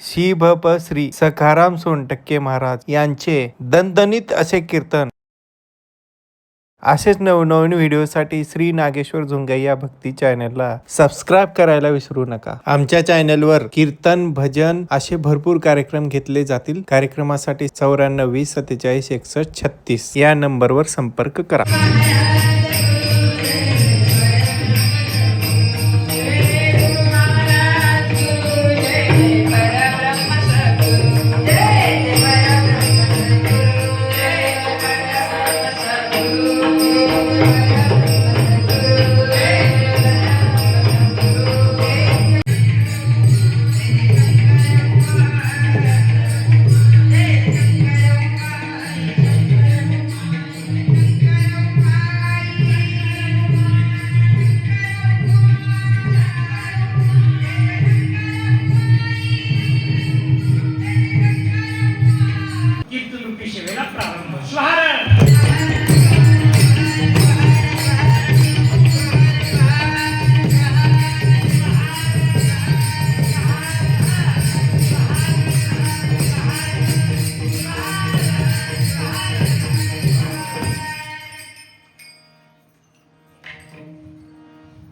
श्री भ प श्री सखाराम सोनटक्के महाराज यांचे दणदणीत असे कीर्तन. असेच नवनवीन व्हिडिओसाठी श्री नागेश्वर झुंगे या भक्ती चॅनलला सबस्क्राईब करायला विसरू नका. आमच्या चॅनलवर कीर्तन, भजन असे भरपूर कार्यक्रम घेतले जातील. कार्यक्रमासाठी 94 47 61 36 या नंबरवर संपर्क करा.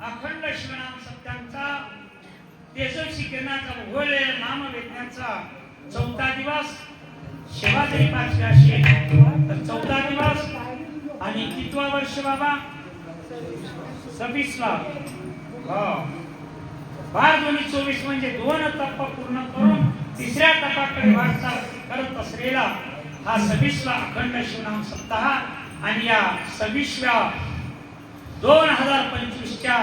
अखंड शिवनाम सत्यांचा तेजस्वी किरणाचा उघडलेला नाम वेदण्याचा 14 दिवस शिवाजी पाचव्याशी तर 14 दिवस आणि कितवा वर्ष बाबा 26वा. बार 2024 म्हणजे 2 टप्पा पूर्ण करून तिसऱ्या टप्प्याकडे वाटचाल करत असलेला हा 26वा अखंड शिवनाम सप्ताह आणि या 26व्या 2025च्या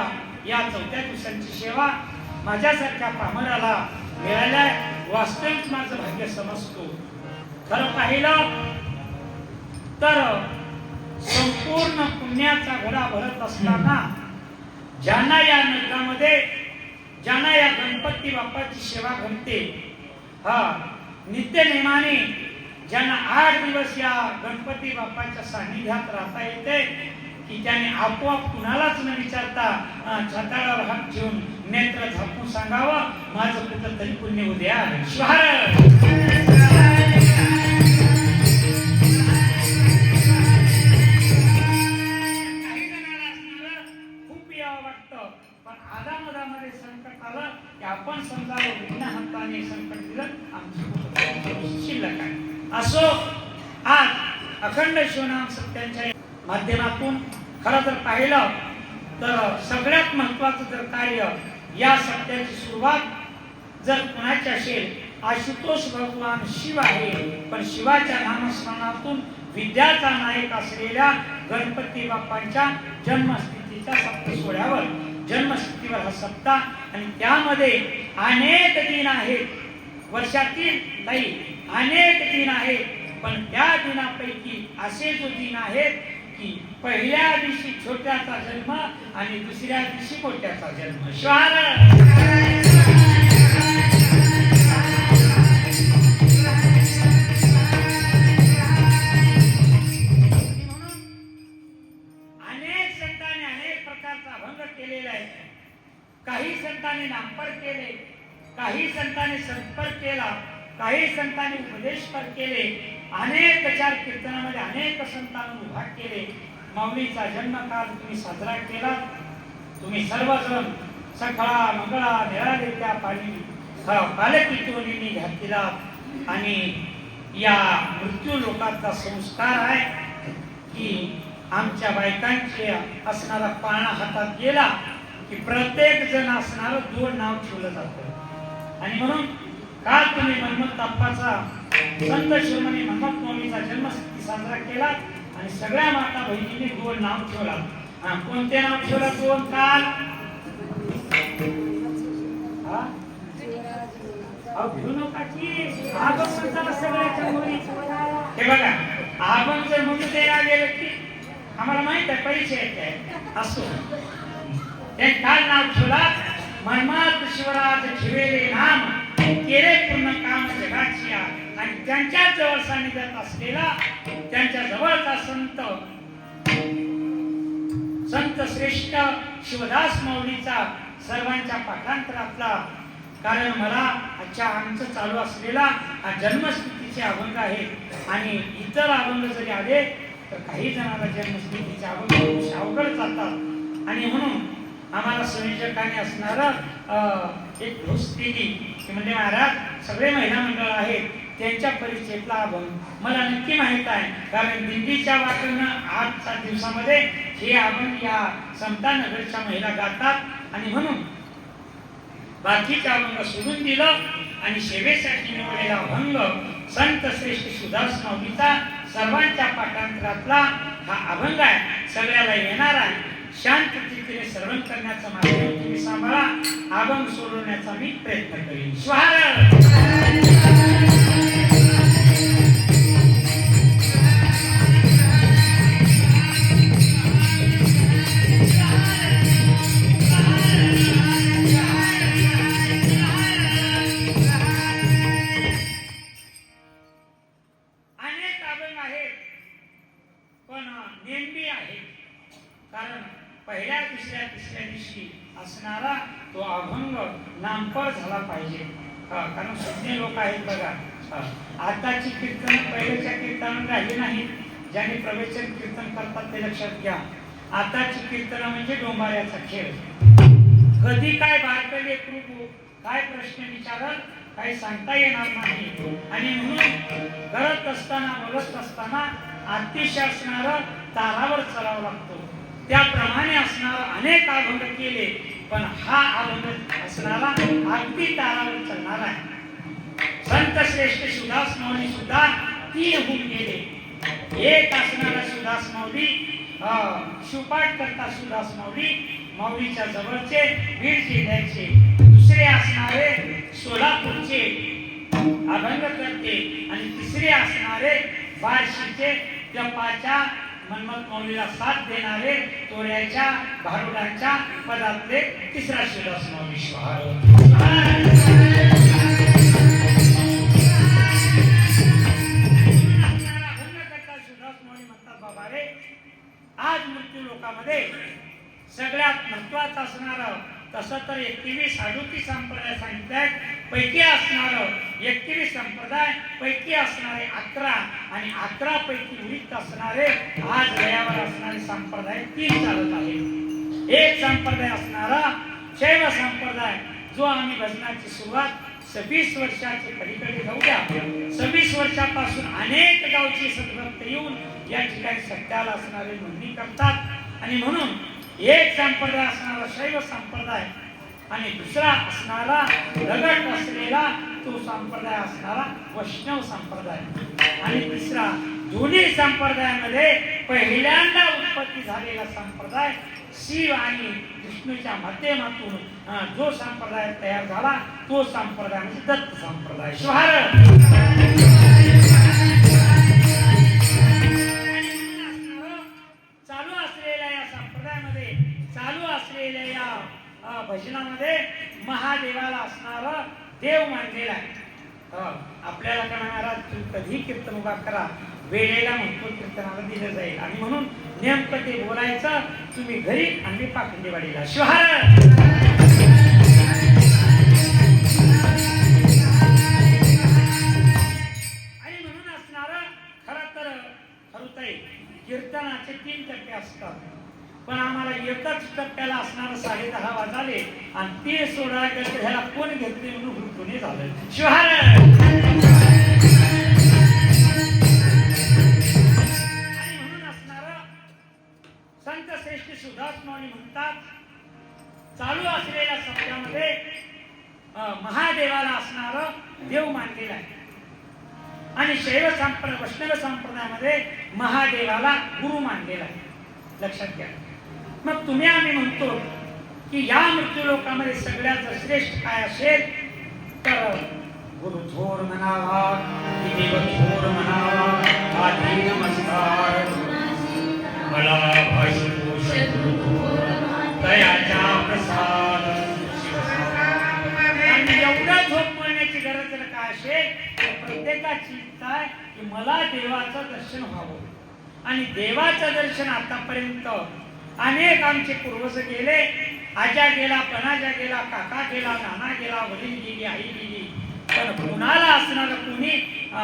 या 4थ्या दिवसांची सेवा माझ्यासारख्या पामराला मिळाल्या वास्तविक माझं भाग्य समजतो. खरं पाहिलं तर संपूर्ण पुण्याचा घडा भरत असताना ज्यांना या नगरामध्ये ज्यांना या गणपती बाप्पाची सेवा घडते नित्य नेमाने ज्यांना 8 दिवस या गणपती बाप्पाच्या सानिध्यात राहता येते की त्याने आपोआप कुणालाच न विचारता छाताळावर हात ठेवून नेत्र झाकून सांगावं माझं कुठं तरी पुण्य उद्या आहे. काही जणांना असणार खूप यावं वाटतं पण आदामदामध्ये संकट आलं की आपण समजावं बिना हाताने संकट दिलं आमची शिल्लक आहे. असो आज अखंड शिवनाम सत्यांच्या माध्यमातून खरं जर पाहिलं तर सगळ्यात महत्वाचं जर कार्य या सत्याची सुरुवात जर कुणाची असेल आशुतोष भगवान शिव आहे पण शिवाच्या नामस्मरणातून विद्याचा नायक असलेल्या गणपती बाप्पांच्या जन्मस्थितीच्या सप्तसोहळ्यावर जन्मस्थितीवर हा सप्ताह आणि त्यामध्ये अनेक दिन आहेत वर्षातील नाही अनेक दिन आहेत पण त्या दिनापैकी असे जो दिन आहेत की पहिल्या दिवशी छोट्याचा जन्म आणि दुसऱ्या दिवशी मोठ्याचा जन्म. अनेक संतांनी अनेक प्रकारचा अभंग केलेला आहे. काही संतांनी नामपर केले, काही संतांनी संपर्क केला, काही संतांनी उपदेशपर केले. अनेक चार कीर्तनामध्ये अनेक संतांनी विभाग केले. माऊलीचा जन्मकाल तुम्ही साजरा केला. तुम्ही सर्वजण सकाळ मंगळा निळाले त्या पाणी पालखीतून घातला आणि या मृत्यू लोकांचा संस्कार आहे की आमच्या बायकांचे असणारा पाळणा हातात गेला की प्रत्येक जण असणारं 2 नाव ठेवलं जातं आणि म्हणून काल तुम्ही मनमत ताप्पाचा संत शिरोमणी मनमत मौलीचा जन्मस्थिती साजरा केला आणि सगळ्या माता बहिणींनी 2 नाव ठेवला. कोणते नाव ठेवला 2 काल? घेऊ नका की आगमनाला सगळ्याच्या मुली हे बघा आगमन जर म्हणून द्यायला गेलं की आम्हाला माहित आहे पैसे येते असो ते काल नाव ठेवला मनमत शिवराज ठेवेले नाम केले पूर्ण काम जगाची आणि त्यांच्या जवळ सानिध्यात असलेला त्यांच्या जवळचा संत श्रेष्ठ शिवदास माऊलीचा सर्वांच्या पाठांतरातला कारण मला आजच्या आमचं चालू असलेला हा जन्मस्थितीचे अभंग आहे आणि इतर अभंग जरी आले तर काही जणांना जन्मस्थितीचे अभंग अवघड जातात आणि म्हणून आम्हाला संयोजकाने असणारं एक घोष दिली की म्हणजे महाराज सगळे महिला मंडळ आहेत त्यांच्या परिचयातला अभंग मला नक्की माहित आहे कारण दिल्लीच्या वाटेनं आजच्या दिवसामध्ये हे अभंग या समतानगरच्या महिला गातात आणि म्हणून बाकीचे अभंग सोडून दिलं आणि सेवेसाठी निवडलेला अभंग संत श्रेष्ठ सुदास माऊलीचा सर्वांच्या पाठांतरातला हा अभंग आहे सगळ्याला येणार आहे शांत चित्ताने श्रवण करण्याचा माध्यम तुम्ही सांभाळा अभंग सोडवण्याचा मी प्रयत्न करेन अनेक अभंग आहेत पण नेमबी आहे कारण पहिल्या दुसऱ्या तिसऱ्या दिवशी असणारा तो अभंग नामपर झाला पाहिजे कारण सज्ञ लोक आहेत बघा आताची कीर्तन पहिल्याच्या कीर्तन राहिली नाही ज्याने प्रवचन कीर्तन करतात ते लक्षात घ्या आताची कीर्तन म्हणजे डोंबाऱ्याचा खेळ कधी काय बारकले कृपू काय प्रश्न विचारल काही सांगता येणार नाही आणि म्हणून करत असताना बोलत असताना अतिशय असणारं तारावर चढावं लागतो त्याप्रमाणे असणारा अनेक अभंग केले पण हा अभंग असणारा अगदी तारावर चालणार आहे संत श्रेष्ठ सुदास माऊली सुद्धा 3 होऊन गेले एक असणारा सुदास माऊली शिवपाठ करता सुदास माऊली माऊलीच्या जवळचे बीड जिल्ह्याचे दुसरे असणारे सोलापूरचे अभंग करते आणि तिसरे असणारे बार्शीचे जपाच्या मनमत मौलीला साथ देणारे तोऱ्याच्या भारुडांच्या पदातले तिसरा सुदास माऊली सुदास माऊली म्हणतात बाबा रे आज मृत्यू लोकांमध्ये सगळ्यात महत्वाचं असणारं तसं तर 21-38 संप्रदाय सांगितले पैकी असणारं 21 संप्रदाय पैकी असणारे 11 आणि 11 पैकी उरित असणारे आज गयावर असणारे संप्रदाय 3 चालत आहेत एक संप्रदाय असणारा शैव संप्रदाय जो आम्ही भजनाची सुरुवात 26 वर्षाची पलीकडे जाऊ द्या 26 वर्षापासून अनेक गावची सद्भक्त येऊन या ठिकाणी सत्याला असणारे नोंदणी करतात आणि म्हणून एक संप्रदाय असणारा शैव संप्रदाय आणि दुसरा असणारा रगड असलेला तो संप्रदाय असणारा वैष्णव संप्रदाय आणि तिसरा दोन्ही संप्रदायामध्ये पहिल्यांदा उत्पत्ती झालेला संप्रदाय शिव आणि विष्णूच्या माध्यमातून जो संप्रदाय तयार झाला तो संप्रदाय म्हणजे दत्त संप्रदाय चालू असलेल्या या संप्रदायामध्ये चालू असलेल्या या भजनामध्ये महादेवाला असणारा देव मानलेला आहे आपल्याला काय तू कधी कीर्तन उभा करा वेळेला म्हणतो कीर्तनाला दिलं जाईल आणि म्हणून नेमकं ते बोलायचं तुम्ही घरी आणि पाखंडेवाडीला शिवहार आणि म्हणून असणारा खरं तर खरुताई कीर्तनाचे 3 टप्पे असतात पण आम्हाला एकाच टप्प्याला असणारा 10:30 वाजले आणि ते सोडायला तर ह्याला कोण घेतले म्हणून हुडकून झालं शिवहार आणि म्हणून असणारा संत श्रेष्ठ सुदास माऊली म्हणतात चालू असलेल्या सप्त्यामध्ये महादेवाला असणारा देव मानलेला आहे आणि शैव संप्रदाय वैष्णव संप्रदायामध्ये महादेवाला गुरु मानलेला आहे लक्षात घ्या मग तुम्ही आम्ही म्हणतो की या मृत्यू लोकांमध्ये सगळ्यात श्रेष्ठ काय असेल तर गुरु थोर म्हणावा देव थोर म्हणावा आधी नमस्कार मला भाषो दयाचा प्रसाद आणि एवढा झोप म्हणण्याची गरज जर काय असेल तर प्रत्येकाची इच्छा आहे की मला देवाचं दर्शन व्हावं आणि देवाचं दर्शन आतापर्यंत अनेक आमचे पूर्वज गेले आजा गेला, पणाजा गेला, काका गेला, नाना गेला, वडील गेली, आई गेली, पण कुणाला असणारं कुणी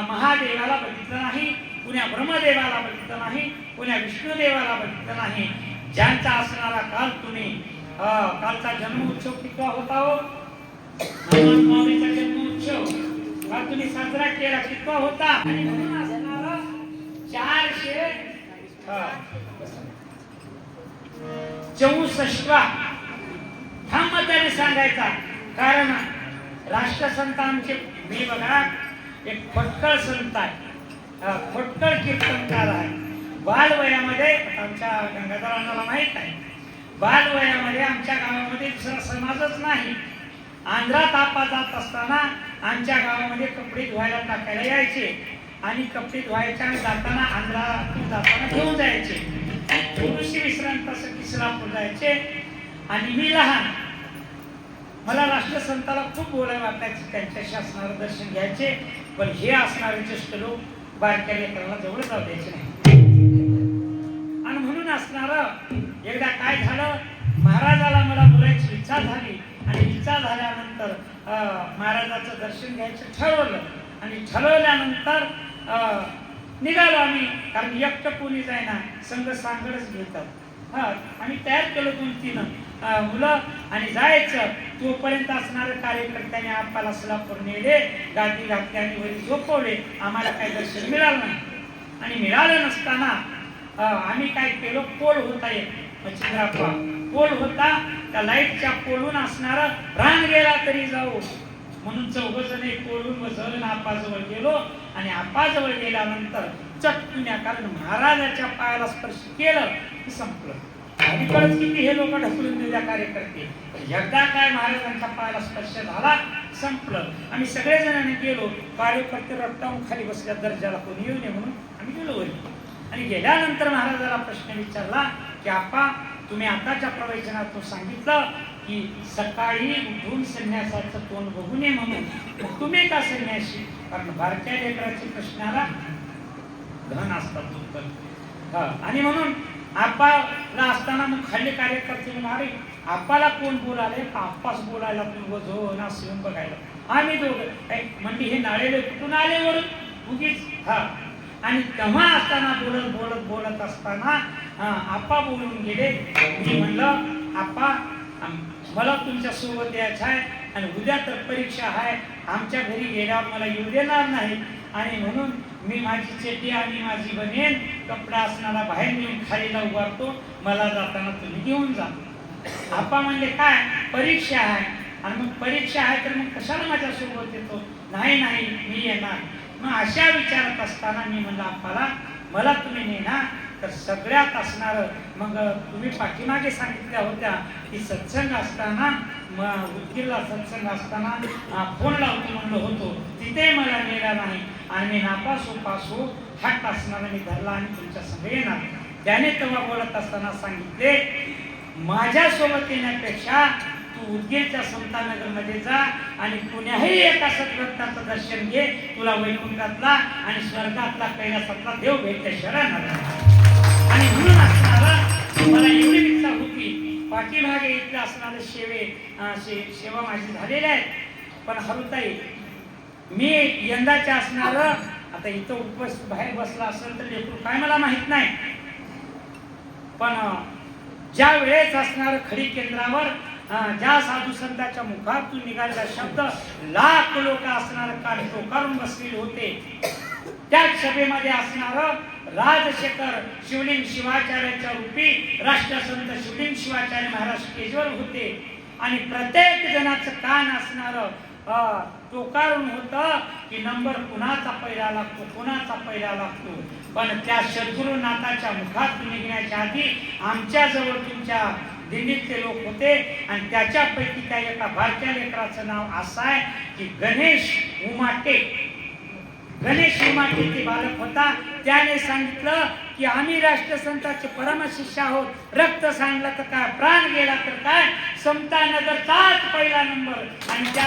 महादेवाला बघितलं नाही, कुण्या ब्रह्मदेवाला बघितलं नाही, कुण्या विष्णुदेवाला बघितलं नाही. ज्यांचा असणारा काल तुम्ही कालचा जन्मोत्सव किती होता हो? माऊलीचा जन्मोत्सव काल तुम्ही साजरा केला, किती होता? आणि म्हणून असणारा 464 ठामपणे सांगायचा. कारण राष्ट्रसंत आमचे मी बघा एक फटकळ संत आहे, फटकळ कीर्तनकार आहे. बालवयामध्ये आमच्या गंगाधरांना माहीत आहे, बालवयामध्ये आमच्या गावामध्ये दुसरा समाजच नाही. आंध्रात आपा जात असताना आमच्या गावामध्ये कपडे धुवायला टाकायला यायचे आणि कपडे धुवायच्या आणि जाताना आंध्रातून जाताना घेऊन जायचे. थोडीशी विश्रांत असं किसलापूर जायचे. आणि मी लहान, मला राष्ट्रसंताला खूप बोलायला वाटायचं, त्यांच्याशी असणारं दर्शन घ्यायचे. पण हे असणारे ज्येष्ठ लोक बारक्या लेकराला जवळ जाऊ द्यायचे नाही. आणि म्हणून असणारं एकदा काय झालं, महाराजाला मला बोलायची इच्छा झाली आणि इच्छा झाल्यानंतर महाराजाचं दर्शन घ्यायचं ठरवलं. आणि ठरवल्यानंतर निघालो आम्ही, कारण एकटं कोणी जायना, संघ सांगडच घेतात. आम्ही तयार केलं 2-3 मुलं आणि जायचं. तोपर्यंत असणारे कार्यकर्त्यांनी आपल्याला सोलापूर नेले, गादी घातली आणि वरी झोपवले. आम्हाला काही दर्शन मिळालं नाही. आणि मिळालं नसताना आम्ही काय केलं, पोल होता एक मच्छिंद्राप्पा पोल होता, त्या लाईटच्या पोलून असणारा प्राण गेला तरी जाऊ म्हणून 4 जण पोलून बसवलं. आप्पाजवळ गेलो आणि आप्पाजवळ गेल्यानंतर चटकुन्या, कारण महाराजाच्या पायाला स्पर्श केलं की संपलं. अलीकडच किती हे लोक ढकलून दिल्या कार्यकर्ते, एकदा काय महाराजांच्या पायाला स्पर्श झाला संपलं. आम्ही सगळेजणांनी गेलो, कार्यकर्ते रट्टावून खाली बसल्या, दर्जाला कोणी येऊ नये म्हणून आम्ही गेलो वरी. आणि गेल्यानंतर महाराजाला प्रश्न विचारला की आप्पा, तुम्ही आताच्या प्रवचनातून सांगितलं की सकाळी उठून संन्यासाचं तोंड बघू नये म्हणून, मग तुम्ही का संन्यासी? कारण बारक्या लेकराचे प्रश्नाला धन असतात उत्तर. आणि म्हणून आप्पाला असताना मग खाल्ले कार्यकर्ते म्हणाले, आप्पाला कोण बोलाले? आप्पाच बोलायला तू जो ना शिवून बघायला आम्ही दोघं म्हणजे हे नाळेले कुठून आले वरून उगीच. आणि तेव्हा असताना बोलत असताना आप्पा बोलून गेले. मी म्हणलं, आप्पा मला तुमच्या सोबत यायचं आहे आणि उद्या तर परीक्षा आहे, आमच्या घरी गेल्यावर मला येऊ देणार नाही. आणि म्हणून मी माझी चेटी आणि माझी बनेन कपडा असणारा बाहेर नेऊन खालीला उभारतो, मला जाताना तुम्ही घेऊन जा. आप्पा म्हणले, काय परीक्षा आहे? आणि मग परीक्षा आहे तर मग कशाला माझ्यासोबत येतो? नाही मी येणार. मग अशा विचारत असताना मी म्हणलं, आप्पाला मला तुम्ही नेणार तर सगळ्यात असणारं, मग तुम्ही पाठीमागे सांगितल्या होत्या की सत्संग असताना उदगीरला सत्संग असताना फोन लावतो म्हणलं होतो, तिथे मला नेला नाही. आणि मी नापासो हट्ट असणारा मी धरला आणि तुमच्या संग येणार. त्याने तेव्हा बोलत असताना सांगितले, माझ्यासोबत येण्यापेक्षा तू उदगीरच्या समतानगर मध्ये जा आणि कुण्याही एका सद्भक्ताचं दर्शन घे, तुला वैकुंठातला आणि स्वर्गातला कैलासातला देव भेटल्याशिवाय राहणार. आणि म्हणून असणारा मला एवढी इच्छा होती, पाठीमागे इथलं असणारे सेवा माझी झालेल्या आहेत. पण हरुताई, मी यंदाच्या असणारं आता इथं उपस्थित बाहेर बसला असेल तर लेकरू काय मला माहित नाही, पण ज्या वेळेस असणारं खडी केंद्रावर ज्या साधू संतांच्या मुखातून निघालेला शब्द लाख लोक असणारं काल टोकारून बसलेले होते, त्याच सभेमध्ये असणारं राजशेखर शिवलिंग शिवाचार्याच्या रूपी राष्ट्रसंत शिवलिंग शिवाचार्य महाराज स्टेजवर होते. आणि प्रत्येक जणाचं कान असणारं टोकारून होतं की नंबर कुणाचा पहिला लागतो. पण त्या सद्गुरुनाथाच्या मुखातून निघण्याच्या आधी आमच्या जवळ तुमच्या दिल्लीतले लोक होते आणि त्याच्यापैकी त्या एका बारक्या लेकराचं नाव असं आहे की गणेश उमाटे ते बालक होता. त्याने सांगितलं की आम्ही राष्ट्रसंताचे परमशिष्य आहोत, रक्त सांगलं तर काय, प्राण गेला तर काय, समतानगरचाच पहिला नंबर. आणि त्या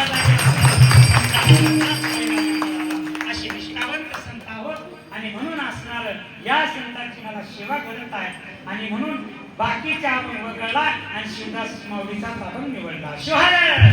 असे निष्ठावंत संत आहोत. आणि म्हणून असणार या संतांची मला सेवा करत आहे. आणि म्हणून बाकीच्या आपण वगळला आणि शिवदास माऊलीचा आपण निवडला. शिवहर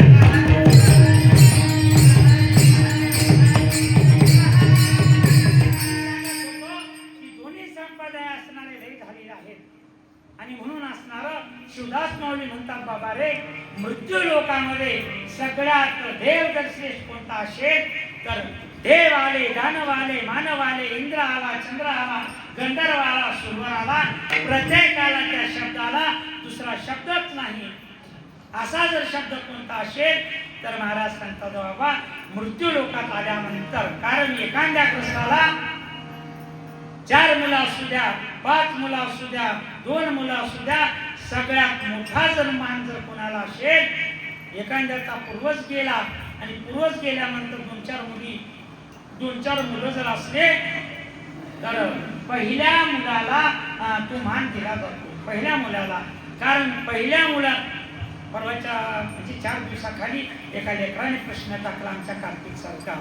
दोन्ही संप्रदाय असणारे लय झालेले आहेत आणि म्हणून असणार शिवदास माऊली म्हणतात, बाबा रे, मृत्यू लोकांमध्ये सगळ्यात देव जर श्रेष्ठ कोणता असेल तर देव आले, दानव आले, मानव आले, इंद्र आला, चंद्र आला, गंधर्व आला, सुरवर आला, प्रत्येकाला त्या शब्दाला दुसरा शब्दच नाही. असा जर शब्द कोणता असेल तर महाराज सांगतात, बाबा मृत्यू लोकात आल्यानंतर, कारण एखाद्या ग्रस्ताला 4 मुलं असू द्या, 5 मुलं असू द्या, 2 मुलं असू द्या, सगळ्यात मोठा जर मान जर कोणाला असेल, एखाद्याचा पूर्वज गेला आणि पूर्वज गेल्यानंतर 2-4 मुलं जर असले तर पहिल्या मुलाला तो मान दिला जातो, पहिल्या मुलाला. कारण पहिल्या मुला परवाच्या म्हणजे 4 दिवसाखाली एका लेकराने प्रश्न टाकला आमच्या कार्तिक सारखा.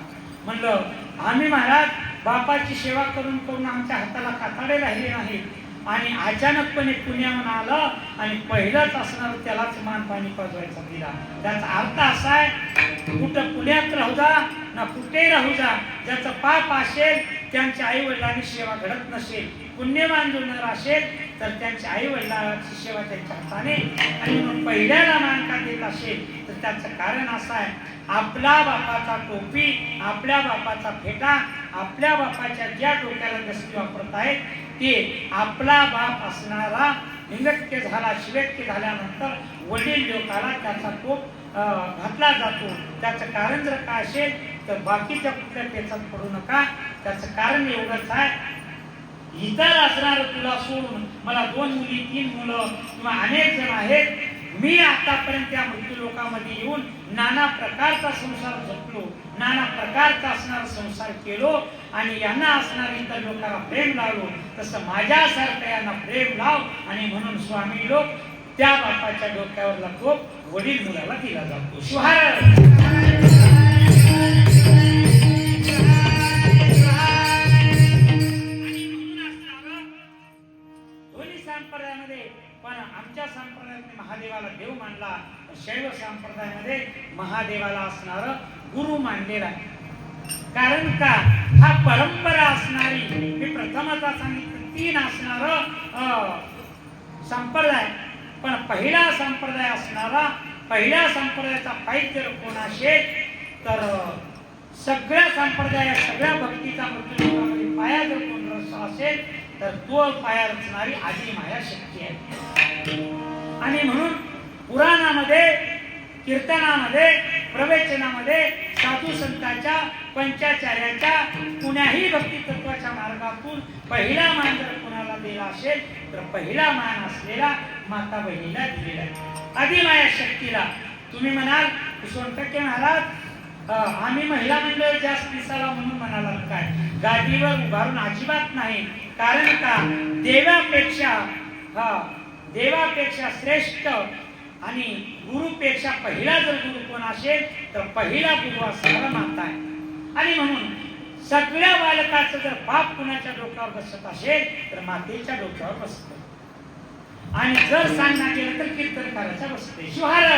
म्हणलं, आम्ही महाराज बापाची सेवा करून करून आमच्या हाताला कातडे राहिले नाही आणि अचानकपणे पुण्याहून आलं आणि पहिलंच असणार त्यालाच मान पाणी पाजवायचा दिला. त्याचा अर्थ असा आहे, कुठं पुण्यात राहू जा ना कुठेही राहू जा, ज्याचं पाप असेल त्यांच्या आई वडिलांनी सेवा घडत नसेल, पुण्यवान जोडणार असेल तर त्यांच्या आई वडिलांची सेवा त्यांच्या हाताने, आणि म्हणून पहिल्याला मान का देत असेल तर त्याचं कारण असं आहे, आपला बापाचा टोपी, आपल्या बापाचा फेटा, आपल्या बापाच्या ज्या डोक्याला दस्ती वापरत आहेत ते आपला बाप असणारा निंगक्य झाला, शिवेक्य झाल्यानंतर वडील लोकाला त्याचा टोप घातला जातो. त्याचं कारण जर काय असेल तर बाकीच्या कुठल्या त्याच्यात पडू नका. त्याचं कारण एवढंच आहे, इतर असणार तुला सोडून मला 2 मुली, 3 मुलं किंवा अनेक जण आहेत, मी आतापर्यंत त्या मृत्यू लोकांमध्ये येऊन नाना प्रकारचा संसार जपलो, नाना प्रकारचा असणारा संसार केलो आणि यांना असणाऱ्या इतर लोकांना प्रेम लावलो, तसं माझ्यासारखं यांना प्रेम लाव. आणि म्हणून स्वामी लोक त्या बापाच्या डोक्यावरला टोप वडील मुलाला दिला जातो. शिवहर संप्रदायामध्ये, पण आमच्या संप्रदायात महादेवाला देव मानला, शैव संप्रदायामध्ये महादेवाला असणार गुरु मानलेला आहे. कारण का, हा परंपरा असणारी, मी प्रथमता सांगितलं 3 असणार संप्रदाय, पण पहिला संप्रदाय असणारा, पहिल्या संप्रदायाचा पायी जर कोण असेल तर सगळ्या संप्रदाया, सगळ्या भक्तीचा मृत्यूमध्ये पाया जर कोण रस असेल तर तो पाया रचणारी आदी माया शक्ती आहे. आणि म्हणून पुराणामध्ये, कीर्तनामध्ये, प्रवचनामध्ये साधू संतांच्या, पंचाचार्याच्या, कुण्याही भक्ती तत्वाच्या मार्गातून पहिला मान जर कोणाला दिला असेल तर पहिला मान असलेला माता बहिणीला दिलेला आहे, आदी माया शक्तीला. तुम्ही म्हणाल सोनटक्के महाराज आम्ही महिला मंडळ जास्त दिसाला म्हणून म्हणाला काय, गादीवर उभारून अजिबात नाही. कारण का, देवापेक्षा श्रेष्ठ आणि गुरुपेक्षा पहिला जर गुरु कोण असेल तर पहिला गुरु असणारा माता आहे. आणि म्हणून सगळ्या बालकाचं जर पाप कुणाच्या डोक्यावर बसत असेल तर मातेच्या डोक्यावर बसत, आणि जर सांगण्यात गेलं तर कीर्तनकाराच्या बसते. शिवहर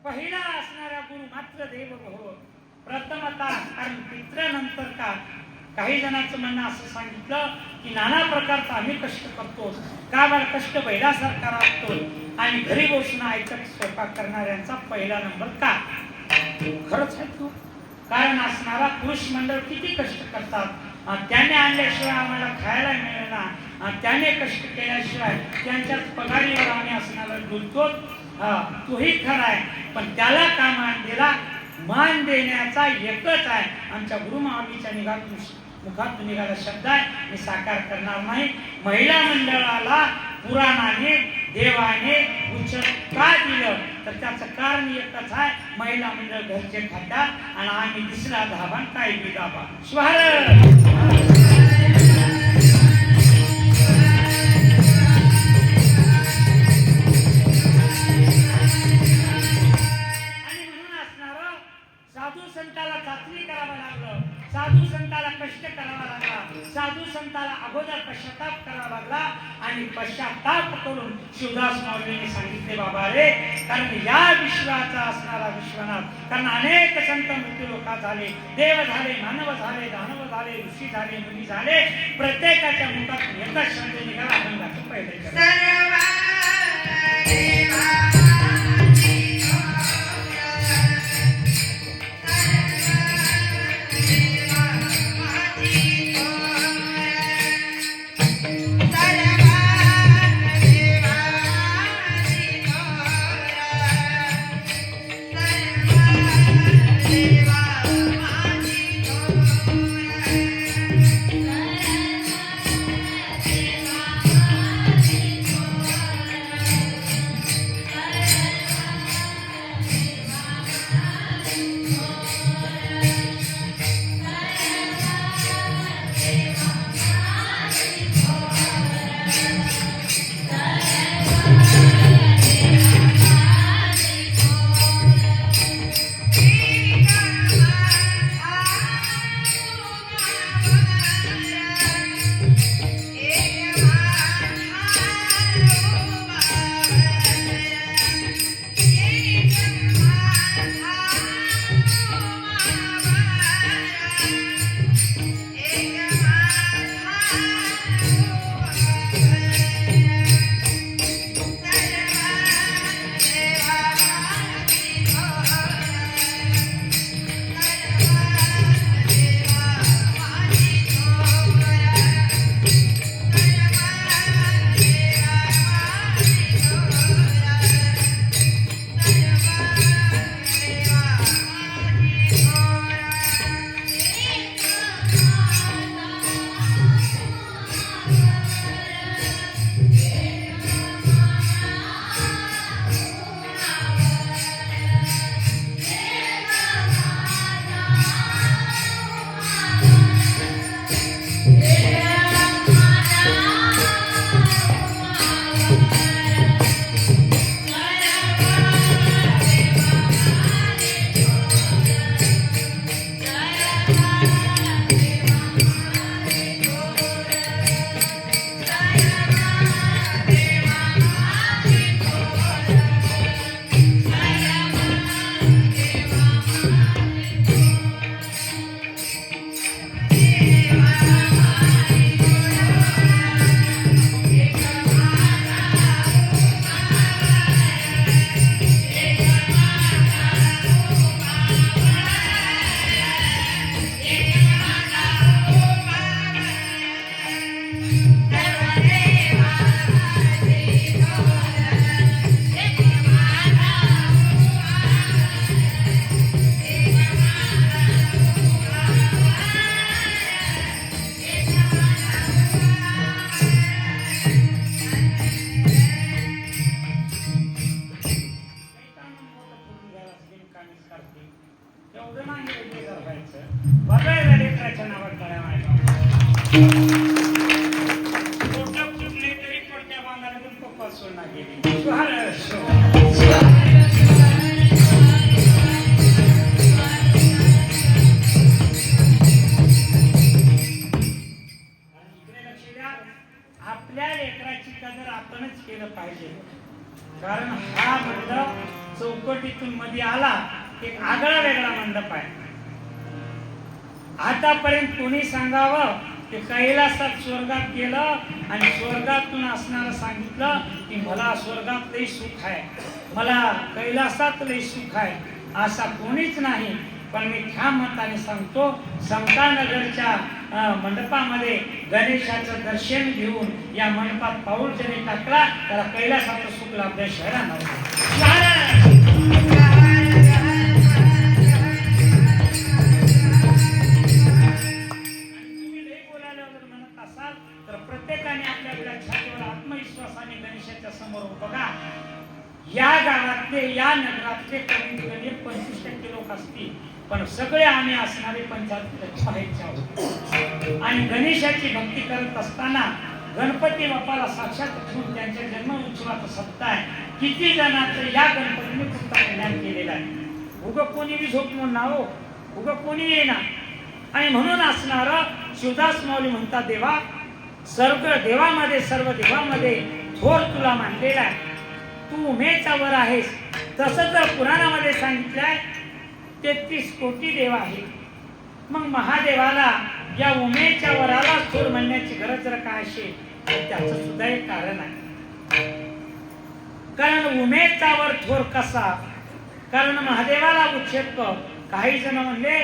पहिला असणारा गुरु मात्र देव भव प्रथमता. कारण पितृनंतर का, काही जणांचं म्हणणं असं सांगितलं की नाना प्रकारचा आम्ही कष्ट करतो, का बरं कष्ट बैलासारखा राहतो आणि घरी बसून ऐकत स्वयंपाक करणाऱ्यांचा पहिला नंबर का. खरंच आहे तू, कारण असणारा पुरुष मंडळ किती कष्ट करतात, त्याने आणल्याशिवाय आम्हाला खायला मिळेना, त्याने कष्ट केल्याशिवाय त्यांच्याच पगारीवर आम्ही असणारा डुलतो. तोही खरा आहे, पण त्याला का मान दिला, मान देण्याचा एकच आहे. आमच्या गुरुमाऊलीच्या मुखातून निघाला शब्द आहे, मी साकार करणार नाही. महिला मंडळाला पुराणाने, देवाने उच्च का दिलं तर त्याचं कारण एकच आहे, महिला मंडळ घरचे खातात आणि आम्ही दिसला धाबा काय बी दाबा. शिवहर पश्चाताप करून शिवदास माऊलींनी सांगितले, बाबा रे, कारण या विश्वाचा असणारा विश्वनाथ, कारण अनेक संत मृत्यू लोकात झाले, देव झाले, मानव झाले, दानव झाले, ऋषी झाले, मुनी झाले, प्रत्येकाच्या मुखात एकच शब्द निघाला, अभंगाचं पहिले आपल्या लेकराची कदर आपणच केलं पाहिजे, कारण हा मंडप चौकटीतून मध्ये आला एक आगळा वेगळा मंडप आहे. आतापर्यंत कोणी सांगावं की कैलासात स्वर्गात गेलं आणि स्वर्गातून असणारं सांगितलं की मला स्वर्गात लई सुख आहे, मला कैलासात लई सुख आहे, असा कोणीच नाही. पण मी ठाम मताने सांगतो, समतानगरच्या मंडपामध्ये गणेशाचं दर्शन घेऊन या मंडपात पाऊल ज्याने टाकला त्याला कैलासाचं सुख लाभल्याशिवाय राहणार नाही. तुम्ही लई बोलायला जर म्हणत असाल तर प्रत्येकाने आपल्या छातीवर आत्मविश्वासाने गणेशाच्या समोर बघा. या गावातले या नगरातले कमीत कमी 25% लोक असतील, पण सगळे आम्ही असणारे 75% आहोत. आणि गणेशाची भक्ती करत असताना गणपती बाप्पाला साक्षात ठेवून त्यांच्या जन्म उत्सवाचा सप्ताह आहे. किती जणांचं या गणपतीने पुस्तक कल्याण केलेलं आहे. उगं कोणी बी झोपून नाव, उगं कोणी येईना. आणि म्हणून असणारा शिवदास माऊली म्हणतात, देवा सर्व देवामध्ये थोर तुला मानलेला आहे. तू उमेचा वर आहेस. तसं जर पुराणामध्ये सांगितलंय 33 कोटी देव आहेत. मग महादेवाला या उमेच्या वराला थोर म्हणण्याची गरज जर काय असेल तर त्याचं सुद्धा एक कारण आहे. कारण उमेचा वर थोर कसा? कारण महादेवाला उच्छेद काही जण म्हणले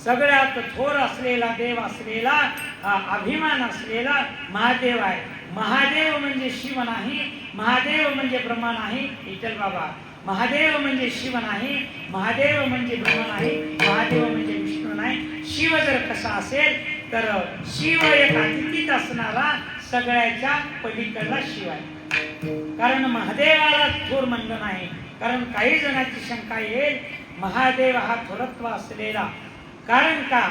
सगळ्यात थोर असलेला देव असलेला अभिमान असलेला महादेव आहे. महादेव म्हणजे शिव नाही, महादेव म्हणजे ब्रह्मा नाही. विठ्ठल बाबा, महादेव म्हणजे शिव नाही, महादेव म्हणजे ब्रह्मा नाही, महादेव म्हणजे विष्णू नाही. शिव जर कसा असेल तर शिव एक अतिथीत असणारा सगळ्याच्या पलीकडला शिव आहे. कारण महादेवाला थोर म्हणलं नाही. कारण काही जणांची शंका येईल महादेव हा थोरत्व असलेला, कारण का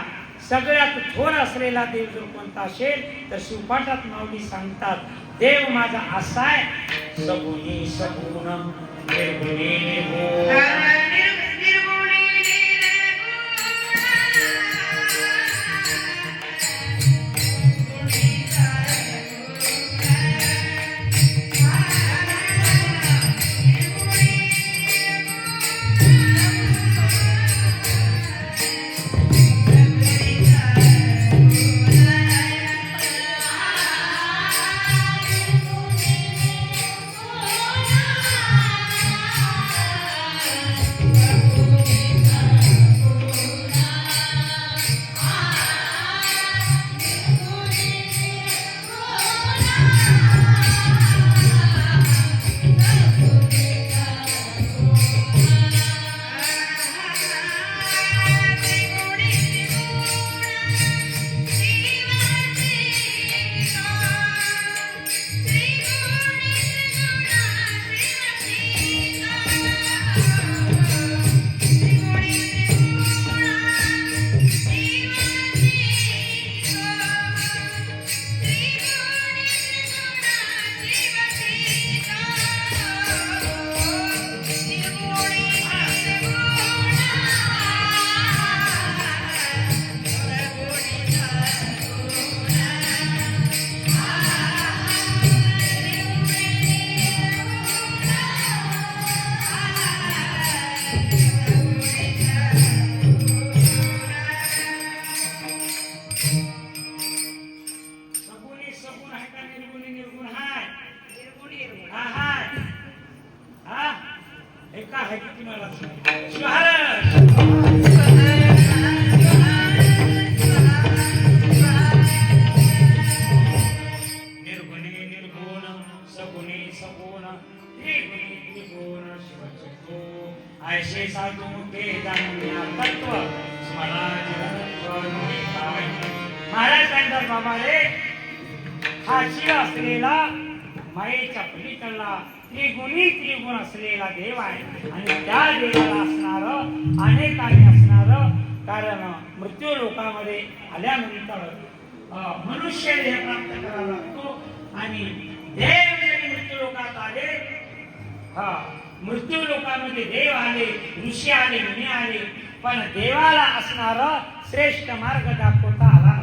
सगळ्यात थोर असलेला देव जर कोणता असेल तर शिवपाठात माऊली सांगतात देव माझा असा आहे सगुणी सगुण निर्गुणी निर्गुण. ऐसे साधू ते जाणूया तत्व महाराज सांगतात बाबा रे हा शिव असलेला मायेच्या पलीकडला त्रिगुण असलेला देव आहे. आणि त्या देवाला असणार अनेकाने असणार. कारण मृत्यू लोकामध्ये आल्यानंतर मनुष्य देह प्राप्त करावा लागतो. आणि देव जरी मृत्यू लोकात आले मृत्यू लोकांमध्ये देव आले, ऋषी आले, मुनी आले, पण देवाला असणार श्रेष्ठ मार्ग दाखवता आला.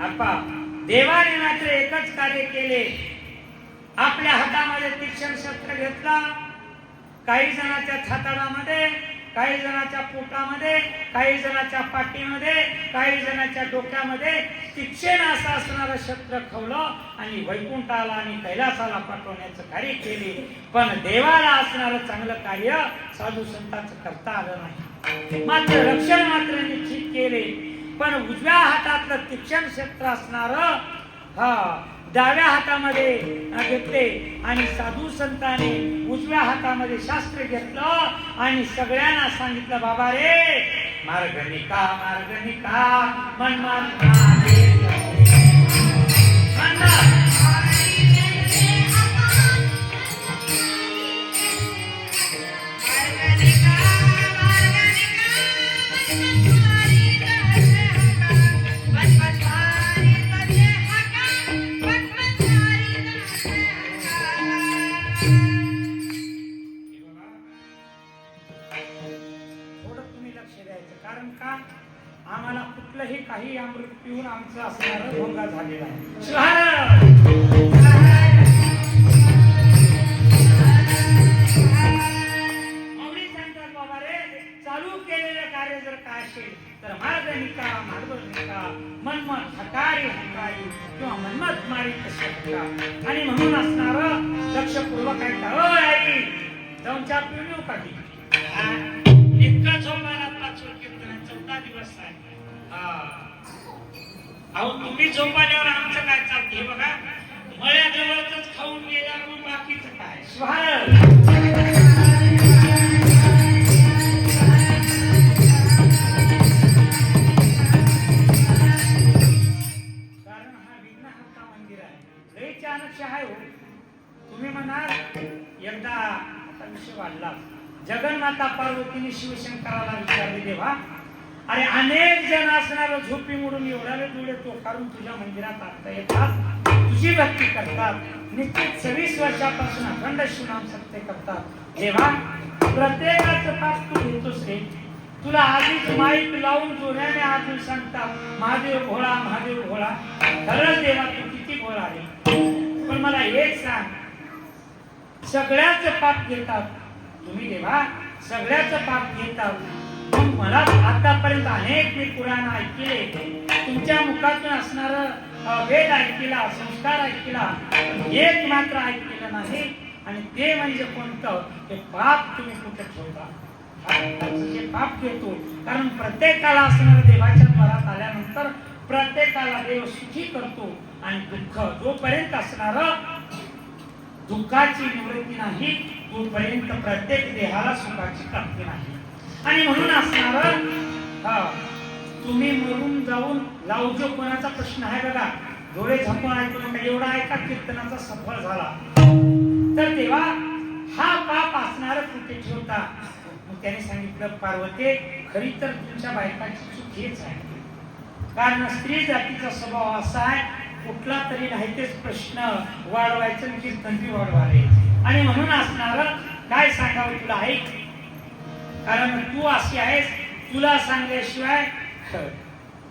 आपा देवाने मात्र एकच कार्य केले. आपल्या हातामध्ये तीक्ष्ण शस्त्र घेतला. काही जणांच्या छाताडामध्ये, काही जणांच्या पोटामध्ये, काही जणांच्या पाठीमध्ये, काही जणांच्या डोक्यामध्ये तीक्ष्ण असं असणारं शस्त्र खवलं आणि वैकुंठाला आणि कैलासाला पाठवण्याचं कार्य केले. पण देवाला असणारं चांगलं कार्य साधू संतांचं करता आलं नाही. मात्र रक्षण मात्र निश्चित केले. पण उजव्या हातातलं तीक्ष्ण शस्त्र असणारं डाव्या हातामध्ये घेतले आणि साधू संतांनी उजव्या हातामध्ये शास्त्र घेतलं आणि सगळ्यांना सांगितलं बाबा रे मार्ग निका मन काही अमृत पिऊन आमचं असणारं भोंगा झालेला आहे. शिवाय माऊली सांगतात बाबा रे, चालू केलेलं कार्य जर काय असेल तर मार्गनिका मार्गनिका मनमत हकारी हकारी किंवा मनमत मारी कशी आणि म्हणून असणारं लक्षपूर्वक आहे का आई जाऊन चहा पिऊन येऊ का ती इतका झोपायला पाचवड कीर्तन 14 दिवस आहे. अहो तुम्ही झोपाल्यावर आमचं काय चालतं हे बघा, मळ्याजवळच खाऊन गेल्यावर मग बाकीचं काय स्वाहा. तुम्ही म्हणाल एकदा आता विषय वाढला, जगन्माता पार्वतीने शिवशंकराला विचारले देवा, अरे अनेक जण असणार झोपी मोडून एवढ्याला डोळे टोकारून तुझ्या मंदिरात आता येतात, तुझी भक्ती करतात, निश्चित 26 वर्षापासून अखंड शिवनाम सत्य करतात. देवा प्रत्येकाचं पाप तू घेतोस रे, तुला आधीच माईक लावून जोड्याने आजून सांगतात महादेव भोळा महादेव भोळा. खरंच देवा तू किती भोळा आहे. पण मला एक सांग, सगळ्याच पाप घेतात तुम्ही देवा, सगळ्याच पाप घेतात. मग मला आतापर्यंत अनेक मी पुराण ऐकले, तुमच्या मुखातून असणार वेद ऐकला, संस्कार ऐकला, एक मात्र ऐकलेलं नाही आणि ते म्हणजे कोणतं, ते पाप तुम्ही कुठे ठेवता. जे पाप घेतो, कारण प्रत्येकाला असणार देवाच्या द्वारात आल्यानंतर प्रत्येकाला देव सुखी करतो आणि दुःख जोपर्यंत असणार दुःखाची निवृत्ती नाही तोपर्यंत प्रत्येक देहाला सुखाची प्राप्ती नाही. आणि म्हणून असणार तुम्ही मरून जाऊन लावजो कोणाचा प्रश्न आहे बघा, डोळे झाकून ऐकून एवढा ऐका कीर्तनाचा सफळ झाला तर तेव्हा हा पाप असणार कुठे ठेवता. मग त्याने सांगितलं पार्वती, खरी तर तुमच्या बायकाची चूक हेच आहे, कारण स्त्री जातीचा स्वभाव असा आहे कुठला तरी नाही तेच प्रश्न वाढवायचं कीर्तन बी वाढवायचे. आणि म्हणून असणार काय सांगावं तुला ऐक, कारण तू अशी आहेस, तुला सांगल्याशिवाय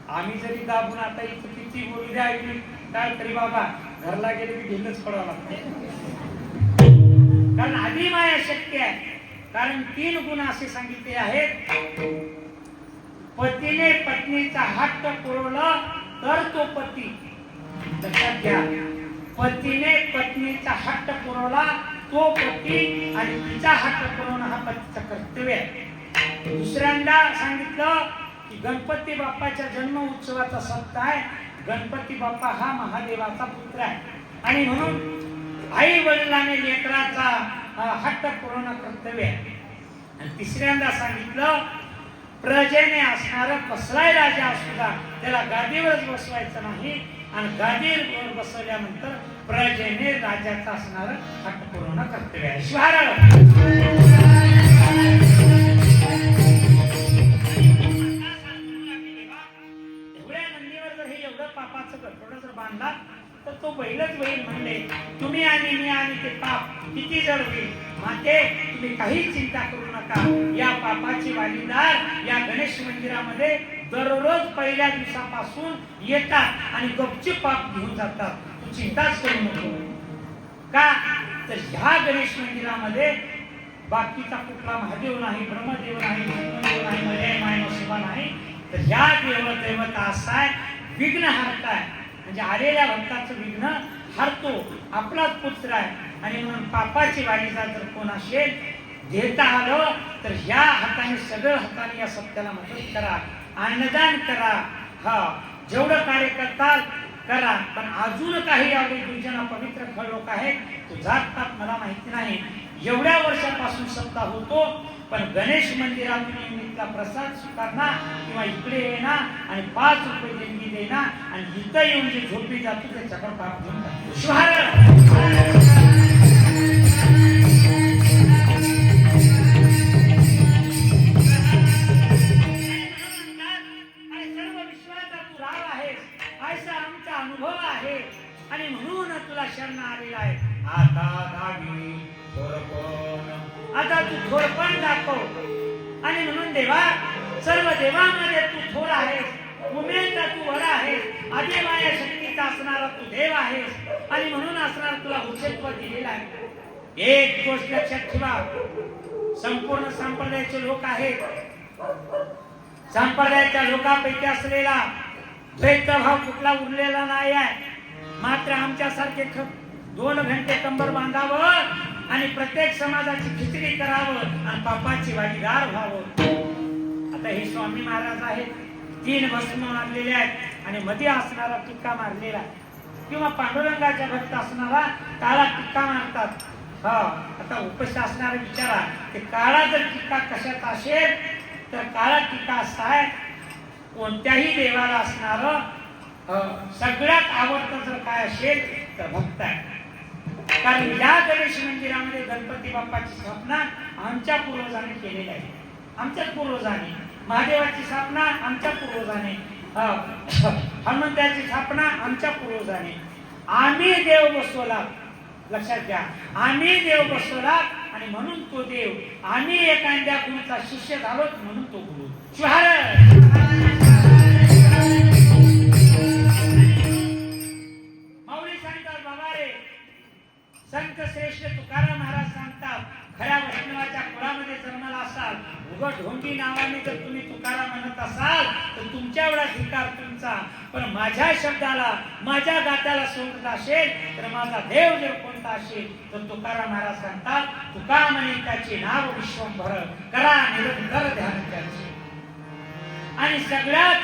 आम्ही जरी दाबून आता इथं किती बोलू द्या ऐकली काय तरी बाबा घरला गेले की ढिलच पडावं लागतं, कारण आधी माया शक्य आहे. कारण 3 गुण असे सांगितले आहेत, पतीने पत्नीचा हट्ट पुरवला तर तो पती. लक्षात घ्या, पतीने पत्नीचा हट्ट पुरवला तो पती आणि तिचा हट्ट पुरवणं हा पतीचं कर्तव्य आहे. दुसऱ्यांदा सांगितलं की गणपती बाप्पाच्या जन्म उत्सवाचा सप्ताह आहे, गणपती बाप्पा हा महादेवाचा पुत्र आहे आणि म्हणून आई वडिलांनी लेकराचा हट्ट पुरवणं कर्तव्य आहे. आणि तिसऱ्यांदा सांगितलं प्रजेने असणारा कसलाही राजा असू द्या त्याला गादीवरच बसवायचं नाही आणि गादीवर बसवल्यानंतर प्रजेने राजाचा असणारा हट्ट पुरवणं कर्तव्य आहे. शिवाय पापाचं गठोडं जर बांधला तर तो बैलच बैल म्हणले तुम्ही आणि मी आणि ते पाप किती जड होईल. माते तुम्ही काही चिंता करू नका, या पापाची वालीदार या गणेश मंदिरामध्ये दररोज पहिल्या दिवसापासून येतात आणि गपचूप पाप घेऊन जातात. तू चिंताच करू नको. का तर ह्या गणेश मंदिरामध्ये बाकीचा कुठला महादेव नाही, ब्रह्मदेव नाही, विष्णुदेव नाही, मलय माय नशिबा नाही, तर ह्या देवता असा आहे विघ्न हरताय, म्हणजे आलेल्या भक्ताचं विघ्न हरतो, आपलाच पुत्र आहे. आणि म्हणून पापाची वालीचा जर कोण असेल घेता आलं तर ह्या हाताने सगळं हाताने या सत्याला मदत करा, अन्नदान करा, जेवढं कार्य करताल करा. पण अजून काही आवडी दुर्जना पवित्र खळ लोक आहेत, तो जात मला माहिती नाही, एवढ्या वर्षापासून सप्ताह होतो, पण गणेश मंदिरातून निमित्तला प्रसाद स्वीकारणार किंवा इकडे येणार आणि 5 रुपये देणगी देणार आणि इथं येऊन जे झोपी जातो त्याच्याकडे पाप घेऊन टाकतो. अनुभव आहे आणि म्हणून तुला शरण आलेला आहे. आता तू थोरपण दाखव. आणि म्हणून देवा सर्व देवांमध्ये तू थोर आहेस, उमेचा तू वर आहेस, आदी माया शक्तीचा असणारा तू देव आहेस आणि म्हणून असणारा तुला उच्चत्व दिलेला आहे. एक गोष्ट लक्षात ठेवा, संपूर्ण संप्रदायाचे लोक आहेत, संप्रदायाच्या लोकांपैकी असलेला द्वैतभाव कुठला उरलेला नाही आहे. मात्र आमच्यासारखे 2 घंटे कंबर बांधावं आणि प्रत्येक समाजाची खिचडी करावं आणि पापाची भागीदार व्हावं. आता हे स्वामी महाराज आहेत, 3 भस्म मारलेले आहेत आणि मध्ये असणारा टिक्का मारलेला आहे. किंवा पांडुरंगाच्या भक्त असणारा काळा टिक्का मारतात. आता उपस्थित असणारा विचारा, ते काळा जर टिक्का कशात असेल तर काळा टिक्का असा आहे, कोणत्याही देवाला असणारं सगळ्यात आवडतं जर काय असेल तर भक्त आहे. कारण या गणेश मंदिरामध्ये गणपती बाप्पाची स्थापना आमच्या पूर्वजांनी केलेली आहे. आमच्या पूर्वजांनी महादेवाची स्थापना आमच्या पूर्वजांनी, हनुमंताची स्थापना आमच्या पूर्वजांनी. आम्ही देव बसवला, लक्षात घ्या, आम्ही देव बसवला आणि म्हणून तो देव, आम्ही एखाद्या गुरुचा शिष्य झालो म्हणून तो गुरु. माऊली सांगतात, बाबा रे, संत श्रेष्ठ तुकाराम महाराज सांगतात, खऱ्या वैष्णवाच्या कुळामध्ये जन्माला असाल, उघड ढोंगी नावाने जर तुम्ही तुकाराम म्हणत असाल तर तुमच्या एवढा धिकार तुमचा, पण माझ्या शब्दाला, माझ्या गात्याला सोडत असेल तर माझा देव जर कोणता असेल तर तुकाराम महाराज सांगतात, तुका म्हणे त्याचे नाव विश्वंभर, करा निरंतर ध्यान त्याचे. आणि सगळ्यात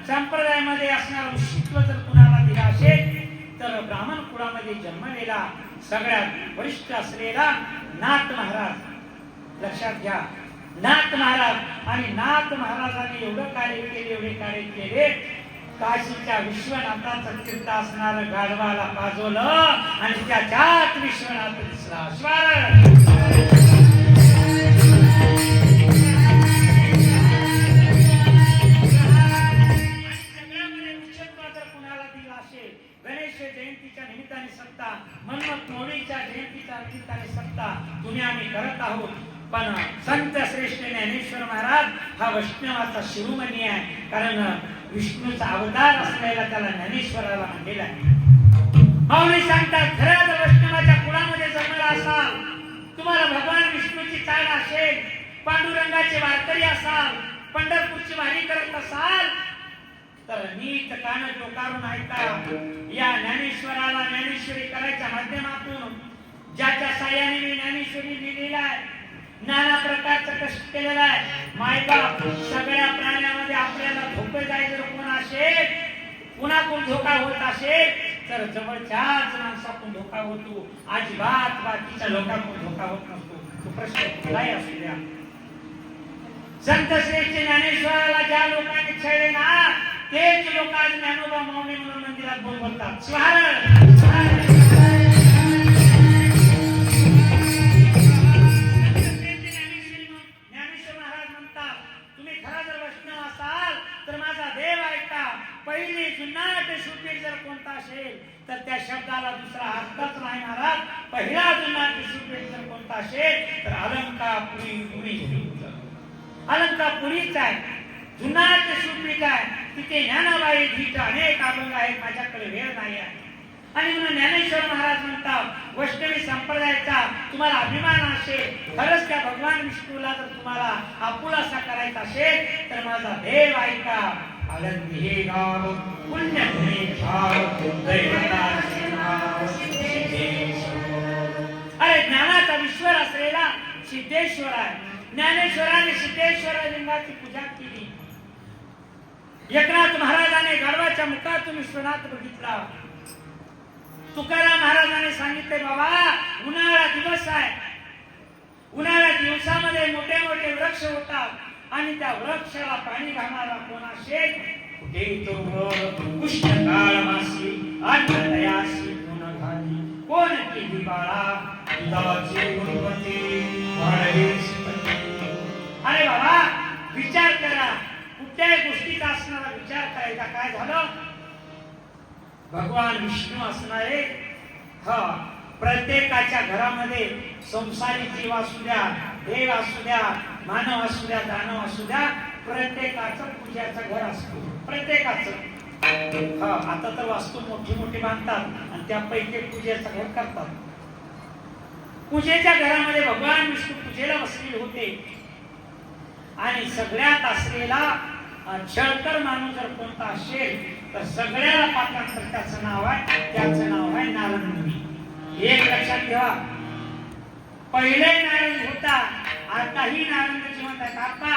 संप्रदायामध्ये असणारा उशित्व जर कुणाला दिला असेल तर ब्राह्मण कुळामध्ये जन्मलेला सगळ्यात वरिष्ठ असलेला नाथ महाराज. लक्षात घ्या, नाथ महाराज. आणि नाथ महाराजांनी एवढं कार्य केले, एवढे कार्य केले, काशीच्या विश्वनाथाचं तीर्थ असणार गाढवाला पाजवलं आणि त्याच्यात विश्वनाथ दिसला. गणेश जयंतीच्या निमित्ताने सत्ता, मन्मथ मोडीच्या जयंतीच्या निमित्ताने सत्ता तुम्ही आम्ही करत आहोत. पण संत श्रेष्ठ ज्ञानेश्वर महाराज हा वैष्णवाचा शिरोमणी आहे. कारण विष्णूचा अवतार असलेला त्याला ज्ञानेश्वराला म्हणलेला आहे. माऊली सांगतात, खऱ्या जर वैष्णवाच्या कुळामध्ये जन्मला असाल, तुम्हाला भगवान विष्णूची चाल असेल, पांडुरंगाचे वारकरी असाल, पंढरपूरची वारी करत असाल तर नीट कान टोकारून ऐका. या ज्ञानेश्वराला ज्ञानेश्वरी करायच्या माध्यमातून ज्याच्या साह्याने मी ज्ञानेश्वरी लिहिलेला आहे, नाना प्रकारचं कष्ट केलेलं आहे. मायबाप सगळ्या प्राण्यामध्ये आपल्याला धोके जायचं कोण असेल, कुणाकडून धोका होत असेल तर जवळच्याच माणसाकडून धोका होतो, अजिबात बाकीच्या लोकांकडून धोका होत नसतो. तो प्रश्न कुठलाही असू द्या. संत श्रेष्ठ ज्ञानेश्वराला ज्या लोकांनी छळले ना तेच लोक आज ज्ञानोबा माऊली म्हणून मंदिरात बोलतात. ज्ञानेश्वर महाराज म्हणतात, तुम्ही खरा जर वैष्णव असाल तर माझा देव ऐका. पहिली जुनाट शूरवीर जर कोणता असेल तर त्या शब्दाला दुसरा अर्थच नाही महाराज. पहिला जुनाट शूरवीर जर कोणता असेल तर अलंकापुरी. अलंकापुरीच आहे, जुनाट शूरवीर आहे. तिथे ज्ञानाबाई धीट अनेक अभंग आहेत, माझ्याकडे वेळ नाही आहे. आणि म्हणून ज्ञानेश्वर महाराज म्हणतात, वैष्णवी संप्रदायाचा तुम्हाला अभिमान असेल, खरंच त्या भगवान विष्णूला जर तुम्हाला आपुलासा करायचा असेल तर माझा देव ऐका. आनंदी हे गाव पुण्य अरे ज्ञानाचा विश्वर असलेला सिद्धेश्वर आहे. ज्ञानेश्वराने सिद्धेश्वर लिंगाची पूजा केली. एकनाथ महाराजाने गाढवाच्या मुखातून विश्वनाथ बघितला. तुकाराम महाराजांनी सांगितले, बाबा उन्हाळा दिवस आहे, उन्हाळ्या दिवसामध्ये मोठे मोठे वृक्ष होतात आणि त्या वृक्षाला पाणी घालणारा कोण असेल, कुठे तो उष्णकाळ मासी अन्नदयासी गुण घाली, कोण केली बाळा दुधाची गुणवती अरे बाबा विचार करा, कुठल्याही गोष्टीचा असणारा विचार करायचा. काय झालं, भगवान विष्णू असणारे प्रत्येकाच्या घरामध्ये संसारी जीव असू द्या, देव असू द्या, मानव असू द्या, दानव असू द्या, प्रत्येकाचं पूजाचं घर असतं, प्रत्येकाचं. हा, आता तर वास्तू मोठी मोठी बांधतात आणि त्यापैकी पूजेचं घर करतात. पूजेच्या घरामध्ये भगवान विष्णू पूजेला बसलेले होते आणि सगळ्यात असलेला छळकर माणूस जर कोणता असेल तर सगळ्याला पाठांतर त्याचं नाव आहे, त्याचं नाव आहे नारद मुनी. एक लक्षात ठेवा, पहिले नारद होता, आताही नारद जिवंत आहे. आता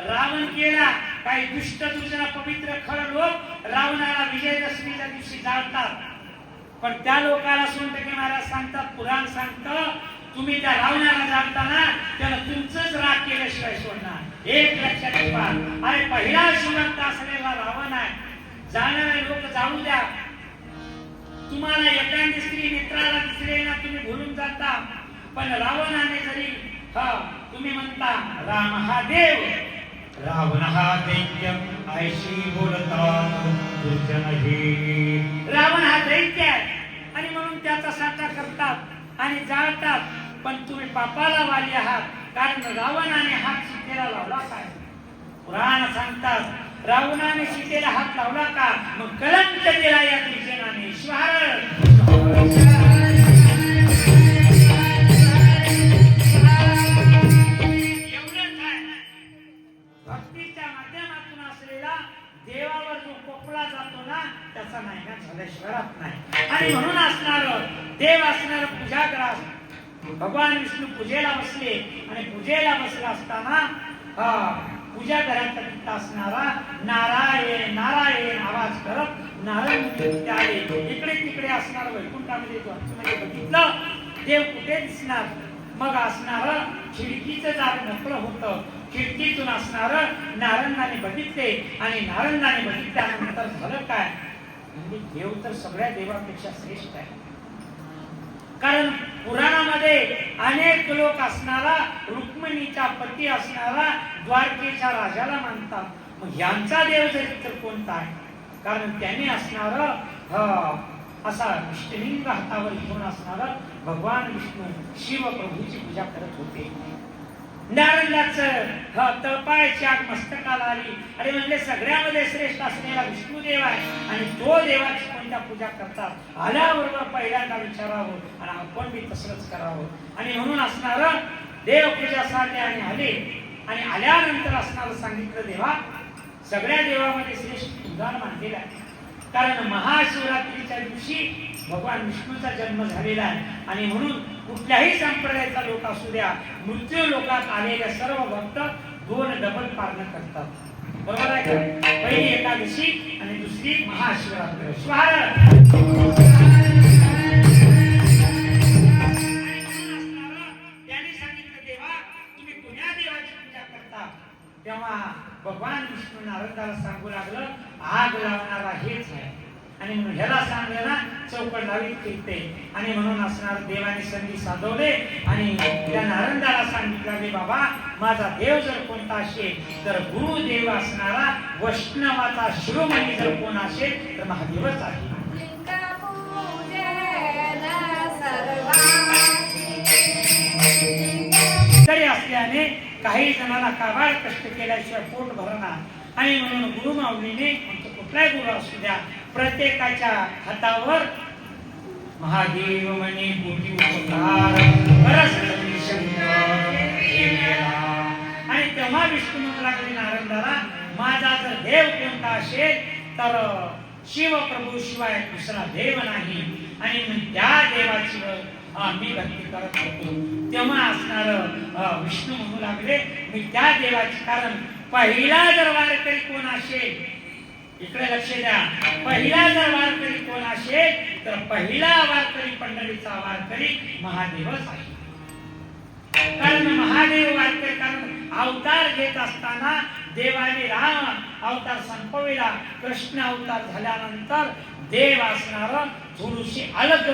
रावण केला, काही दुष्ट दुसरा पवित्र खरं लोक रावणाला विजयदशमीच्या दिवशी जाळतात. पण त्या लोकांना सोनटके महाराज सांगतात, पुराण सांगतं, तुम्ही त्या रावणाला जाळताना त्याला तुमचंच राग केल्याशिवाय सोडणार. एक लक्षात ठेवा, अरे पहिला शिवंत असलेला रावण आहे, जाणारे लोक जाऊ द्या. तुम्हाला एखादी स्त्री मित्राला दिसले ना तुम्ही भुलून जाता, पण रावणाने जरी तुम्ही म्हणता राम हा देव, रावण हा दैत्य, ऐशी बोलता दुर्जन हे. रावण हा दैत्य आहे आणि म्हणून त्याचा साठा करतात आणि जाळतात. पण तुम्ही पापाला वाली आहात, कारण रावणाने हात सीतेला लावला काय? पुराण सांगतात रावणाने सीतेला हात लावला का? मग कलंक दिला या दुर्जनाने. भक्तीच्या माध्यमातून असलेला देवावर जो कोपला जातो ना, त्याचा नायनाट झाल्याशिवाय राहत नाही. आणि म्हणून असणार देव असणार पूजाग्रास भगवान विष्णू पूजेला बसले आणि पूजेला बसला असताना पूजा घरात असणारा नारायण नारायण आवाज करत नारायण आले. इकडे तिकडे असणार वैकुंठामध्ये बघितलं देव कुठे दिसणार? मग असणार खिडकीचं दार मोकळं होतं, खिडकीतून असणार नारंगाने बघितले आणि नारंगाने बघितल्यानंतर झालं काय? म्हणजे देव तर सगळ्या देवापेक्षा श्रेष्ठ आहे. कारण पुराणामध्ये अनेक लोक असणारा रुक्मिणीचा पती असणारा द्वारकेच्या राजाला मानतात. मग यांचा देव जरी तर कोणता आहे? कारण त्याने असणार असा विष्णुलिंग हातावर घेऊन असणारा भगवान विष्णू शिव प्रभूची पूजा करत होते. नारंगाचं तळपायाची आग मस्तकाला आली. अरे म्हणजे सगळ्यामध्ये श्रेष्ठ असलेला विष्णुदेव आहे आणि तो देवाची कोणत्या पूजा करतात? आल्याबरोबर पहिल्यांदा विचारावं आणि आपण बी तसंच करावं. आणि म्हणून असणार देव पूजासाठी आणि आले आणि आल्यानंतर असणार सांगितलं देवा सगळ्या देवामध्ये श्रेष्ठ तुझा मानलेला आहे. कारण महाशिवरात्रीच्या दिवशी भगवान विष्णूचा जन्म झालेला आहे आणि म्हणून कुठल्याही संप्रदायाचा लोक असू द्या, मृत्यू लोकात आलेल्या सर्व भक्त दोन डबल पारणं करतात. बरोबर आहे का? पहिली एकादशी आणि दुसरी महाशिवरात्री. त्यांनी सांगितलं देवा तुम्ही कोण्या देवाची पूजा करता? तेव्हा भगवान विष्णू नारदाला सांगू लागलं आग लावणारा हेच आहे. आणि म्हणून ह्याला सांगलं ना चौकट लावीत फिरते. आणि म्हणून असणार देवाने संधी साधवले आणि त्या नारदाला सांगितलं बाबा माझा देव जर कोणता असेल तर गुरुदेव असणारा वैष्णवाचा शिरोमणी जर कोण असेल तर महादेवच आहे. तरी असल्याने काही जणांना काबाड कष्ट केल्याशिवाय पोट भरणार आणि म्हणून गुरुमाऊलीने कुठलाही गुरु असू द्या प्रत्येकाच्या हातावर महादेव म्हणे कोटी उपकार आणि तेव्हा विष्णू म्हणू लागले नारदाला माझा जर देव कोणता असेल तर शिव प्रभू शिवाय दुसरा देव नाही. आणि त्या देवाची मी भक्ती करत होतो. तेव्हा असणार विष्णू म्हणू लागले मी त्या देवाची. कारण पहिला जर वारकरी कोण असेल इकडे लक्ष द्या, पहिला जर वारकरी कोण असेल तर पहिला वारकरी पंढरीचा वारकरी महादेवच आहे. कारण महादेव वारकरी कारण अवतार घेत असताना देवाने राम अवतार संपविला. कृष्ण अवतार झाल्यानंतर देव असणार थोडीशी अलग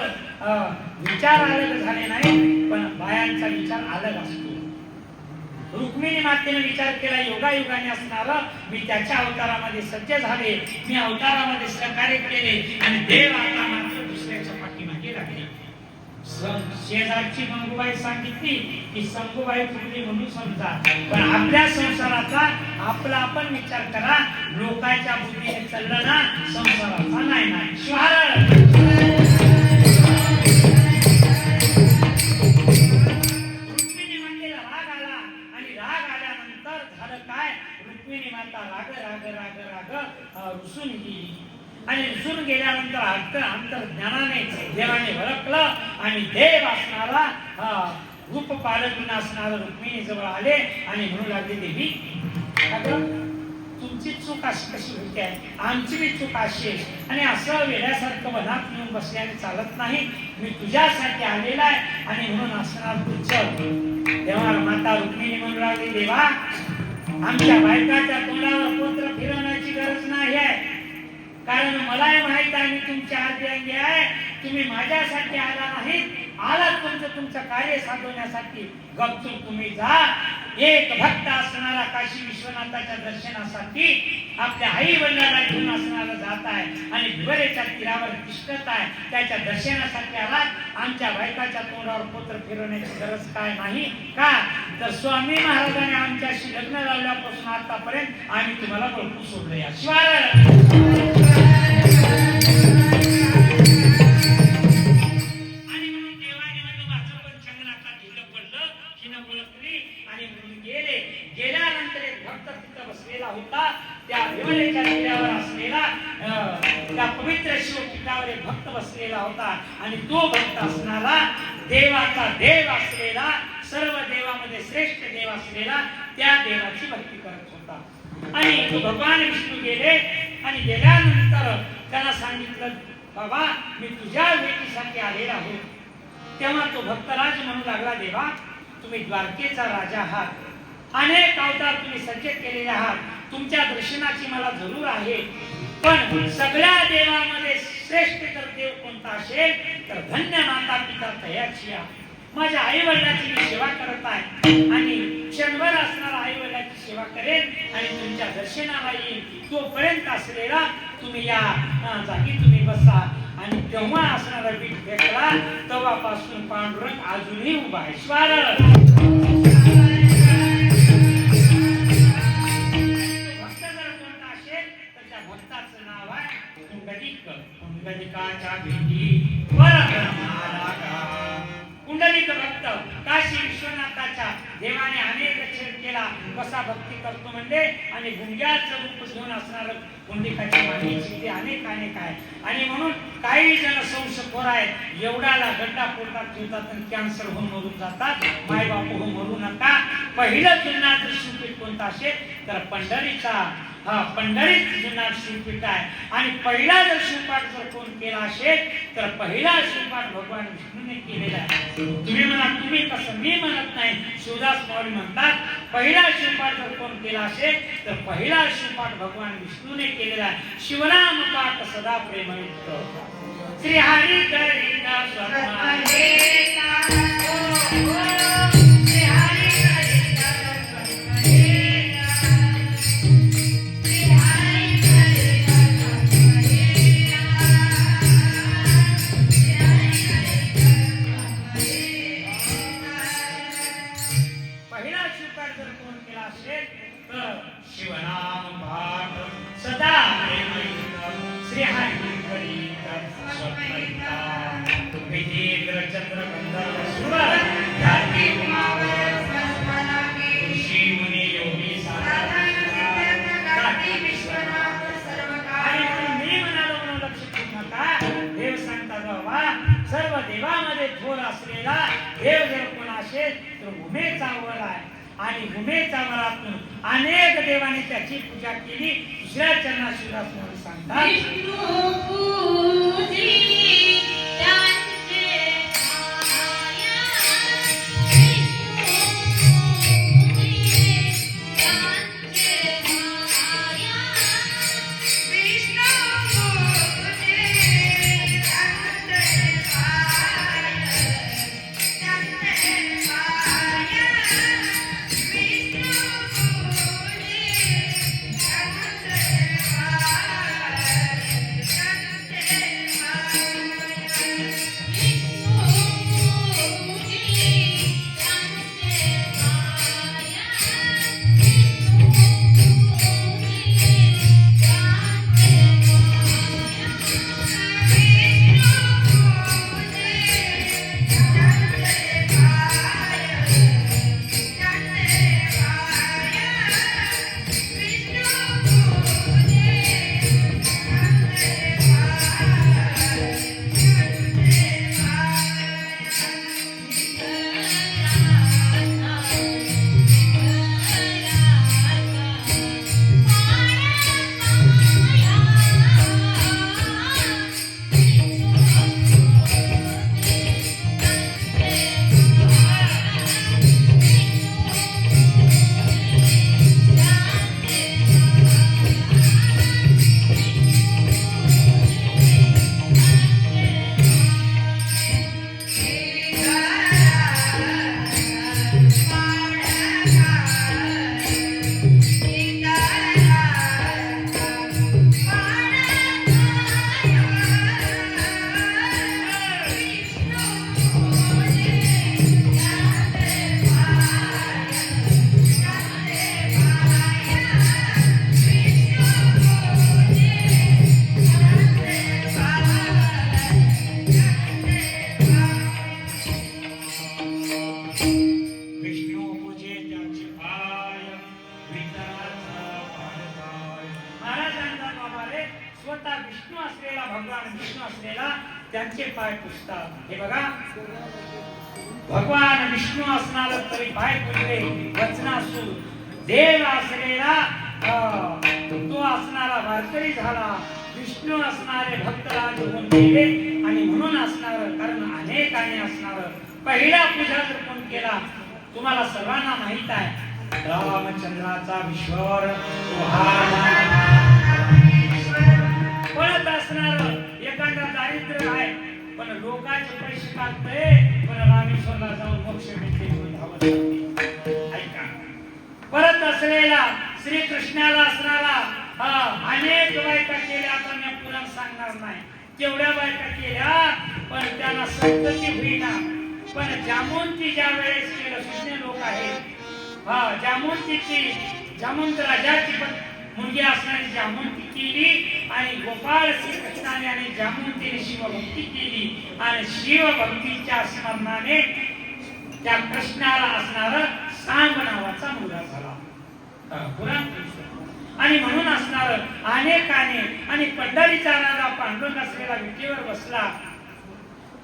विचार अलग झाले नाही पण बायांचा विचार अलग असतो. रुक्मिणी मातेने विचार केला योगायुगाने असणार मी त्याच्या अवतारामध्ये सज्ज झाले, मी अवतारामध्ये सहकार्य केले आणि देव आता मात्र दुसऱ्याच्या पाठीमागे लागले. शेजारची गंगूबाई सांगितली की संगूबाई फुटली म्हणून समजा, पण आपल्या संसाराचा आपला आपण विचार करा. लोकांच्या बुद्धीने चाललं ना, संसाराचा नाही ना. रुक्मिणी मातेला राग आला आणि राग आल्यानंतर झालं काय, रुक्मिणी माता राग राग राग राग रुसून गेली आणि रुसून गेल्यानंतर अंतर्ज्ञानाने देवाने ओळखलं आणि देव असणारा रूप पालक असणारा रुक्मिणी जवळ आले आणि म्हणू लागले, देवी अगं तुमची चूक अशी कशी होते, आमची बी चूक अशी आहे आणि असं वेड्यासारखं वनात येऊन बसल्याने चालत नाही. मी तुझ्यासाठी आलेला आहे आणि म्हणून असणार तू चल. तेव्हा माता रुक्मिणी म्हणू लागली, देवा आमच्या बायकाच्या तोंडावर पत्र फिरवण्याची गरज नाही आहे, कारण मलाही माहित आहे मी तुमच्या आज्ञांगी आहे. तुम्ही माझ्यासाठी आला नाही, आलात तुमचं कार्य साधवण्यासाठी. गपचूप तुम्ही जा. एक भक्त असणारा काशी विश्वनाथाच्या दर्शनासाठी आपल्या आई वडिलांना घेऊन असणारा जात आहे आणि भिवरेच्या तीरावर तिष्ठत आहे, त्याच्या दर्शनासाठी आलात. आमच्या बायकाच्या तोंडावर पत्र फिरवण्याची गरज काय नाही का, तर स्वामी महाराजांनी आमच्याशी लग्न लावल्यापासून आतापर्यंत आम्ही तुम्हाला भरपूर सोडले. गेल्यानंतर एक भक्त तिथं बसलेला होता. त्या विमलेच्या किल्ल्यावर असलेला त्या पवित्र शिवपीठावर एक भक्त बसलेला होता आणि तो भक्त असणारा देवाचा देव असलेला, सर्व देवामध्ये श्रेष्ठ देव असलेला त्या देवाची भक्ती करत होता. आणि तो भगवान विष्णू गेले आणि गेल्यानंतर त्याला सांगितलं, बाबा मी तुझ्या भेटीसाठी आलेला आहोत. तेव्हा तो भक्तराज म्हणू लागला, देवा तुम्ही द्वारकेचा राजा आहात, अनेक अवतार तुम्ही सज्ज केलेले आहात, तुमच्या दर्शनाची मला जरूर आहे, पण सगळ्या देवामध्ये श्रेष्ठ जर देव कोणता असेल तर धन्य माता पिता तयाची. माझ्या आई वडिलांची मी सेवा करत आहे आणि क्षणभर असणारा आई वडिलांची सेवा करेन आणि तुमच्या दर्शनाला येईल. तोपर्यंत असलेला तुम्ही या जागी तुम्ही बसा. आणि तेव्हा असणारा वीट फेकला, तेव्हापासून पांडुरंग अजूनही उभा आहे. भक्त जर कोणता असेल तर त्या भक्ताचं नाव आहे कुंडलिक. कुंडलिकाच्या भेटी कुंडलिक भक्त काशी विश्वनाथाच्या देवाने अनेक छेद केला, कसा भक्ती करतो म्हणजे, आणि गुंग्याचं रूप घेऊन असणार कुंडलिकाची मागणी अनेक अनेक आहे. आणि म्हणून काही जण संशयखोर आहेत, एवढ्याला गड्डा पोटात ठेवतात आणि कॅन्सर होऊन मरून जातात. माय बापू हो मरू नका. पहिलं जुन्नर शिवपीठ कोणता असेल तर पंढरीचा पंढरीत जुन्नर शिवपीठ आहे. आणि पहिला जर शिवपाठ जर कोण केला असेल तर पहिला शिवपाठ भगवान विष्णूने केलेला आहे. तुम्ही म्हणा, तुम्ही कसं, मी म्हणत नाही. शिवदास माऊली म्हणतात पहिला शिवपाठ जर कोण केला असेल तर पहिला शिवपाठ भगवान विष्णूने केलेला आहे. शिवनाम पाठ सदा प्रेमयुक्त. श्री हरी करिता शिवनाम पाठ सदा श्री हरी करिता स्वप्निता विधीग्र चंद्र गंधर्व सुर ख्याती कुमार ऋषी मुनी योगी मी म्हणालो म्हणून लक्ष ठेवू नका. देव सांगतात बाबा सर्व देवामध्ये थोर असलेला देव जर कोण असेल तर उमेचा वर आहे आणि उमेच्या वरातून अनेक देवांनी त्याची पूजा केली. दुसऱ्या चरणात शिवदास सांगतात पुस्तक. हे बघा, भगवान विष्णू असणार तरी पाय पुरले वचनासू, देव असलेला तो असणारा वारकरी झाला, विष्णू असणारे भक्तराज होऊन गेले. आणि म्हणून असणार, कारण अनेकाने असणार. पहिला पूजा जर कोण केला, तुम्हाला सर्वांना माहित आहे, रामचंद्राचा विश्वर पळत असणार. एखादा दारिद्र्य आहे पण लोकांचे पैसे काढतोय, पण रामेश्वरला जाऊन मोक्ष मिळते. ऐका, परत असलेला श्रीकृष्णाला असणारा अनेक बायका केल्या, आता मी पुन्हा सांगणार नाही तेवढ्या बायका केल्या, पण त्यांना संतती होईना. पण जामवंती ज्या वेळेस केलं, शून्य लोक आहेत, जामवंतीची, जामवंत राजाची पण मुलगी असणारी जामवंती केली, आणि गोपाळ श्रीकृष्णाने आणि जामवंतीने शिवभक्ती केली, आणि शिवभक्तीच्या स्मरणाने त्या कृष्णाला असणारा सांब नावाचा मुलगा झाला. आणि म्हणून असणार अनेकाने. आणि पंढरीचा राजा पांडुरंग असलेला विटेवर बसला.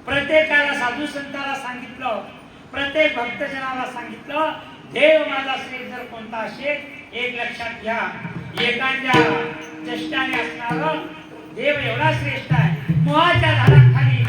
प्रत्येकाला, साधू संताला सांगितलं, प्रत्येक भक्तजनाला सांगितलं, देव माझा श्रेष्ठ जर कोणता असेल, एक लक्षात घ्या, एखाद्या चेष्टाने असणार देव एवढा श्रेष्ठ आहे. मोहाच्या झाडाखाली,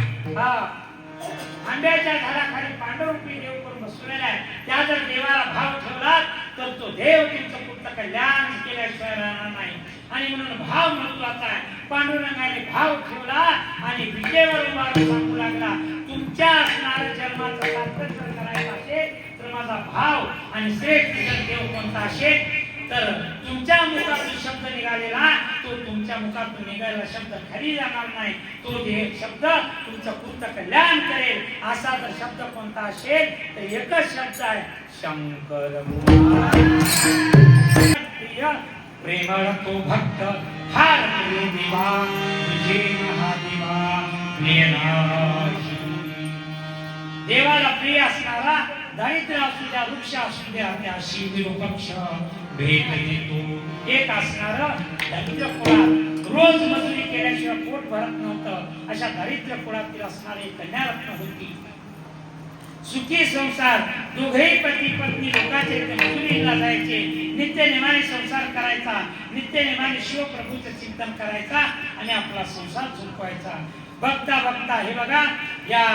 आंब्याच्या झाडाखाली पांडुरंगी देव करून बसलेला आहे. त्या जर देवाला भाव ठेवला तर तो देव तुमचं पुढचं कल्याण केल्याशिवाय राहणार नाही. आणि म्हणून भाव महत्वाचा आहे. पांडुरंगाने भाव ठेवला आणि विजेवर उभा सांगू लागला, तुमच्या असणाऱ्या जन्माचं सार्थक करायचं असेल तर माझा भाव आणि श्रेष्ठ देव कोणता असेल तर तुमच्या मुखातून शब्द निघालेला तो तुमच्या मुखातून निघालेला शब्द खरी जाणार नाही. तो शब्द तुमचं पुढचं कल्याण करेल. असा जर शब्द कोणता असेल तर एकच शब्द आहे, शंकर. प्रेमळ तो भक्त फार देवा, तुझे महादेवा देवाला प्रिय असणारा, दारिद्र्य असू द्या, वृक्ष असू द्या, त्या शिवपक्ष भेट देतो. एक असणार दारिद्र्य कुळात रोज मजुरी केल्याशिवाय पोट भरत नव्हतं, अशा दारिद्र्य कुळातील असणारी कन्यारत्न होती. सुखी संसार, दोघेही पती पत्नी लोकांचे मजुरीला जायचे, नित्य नेमाने संसार करायचा, नित्य नेमाने शिवप्रभूचं चिंतन करायचा आणि आपला संसार झुकवायचा. बघता बघता हे बघा, या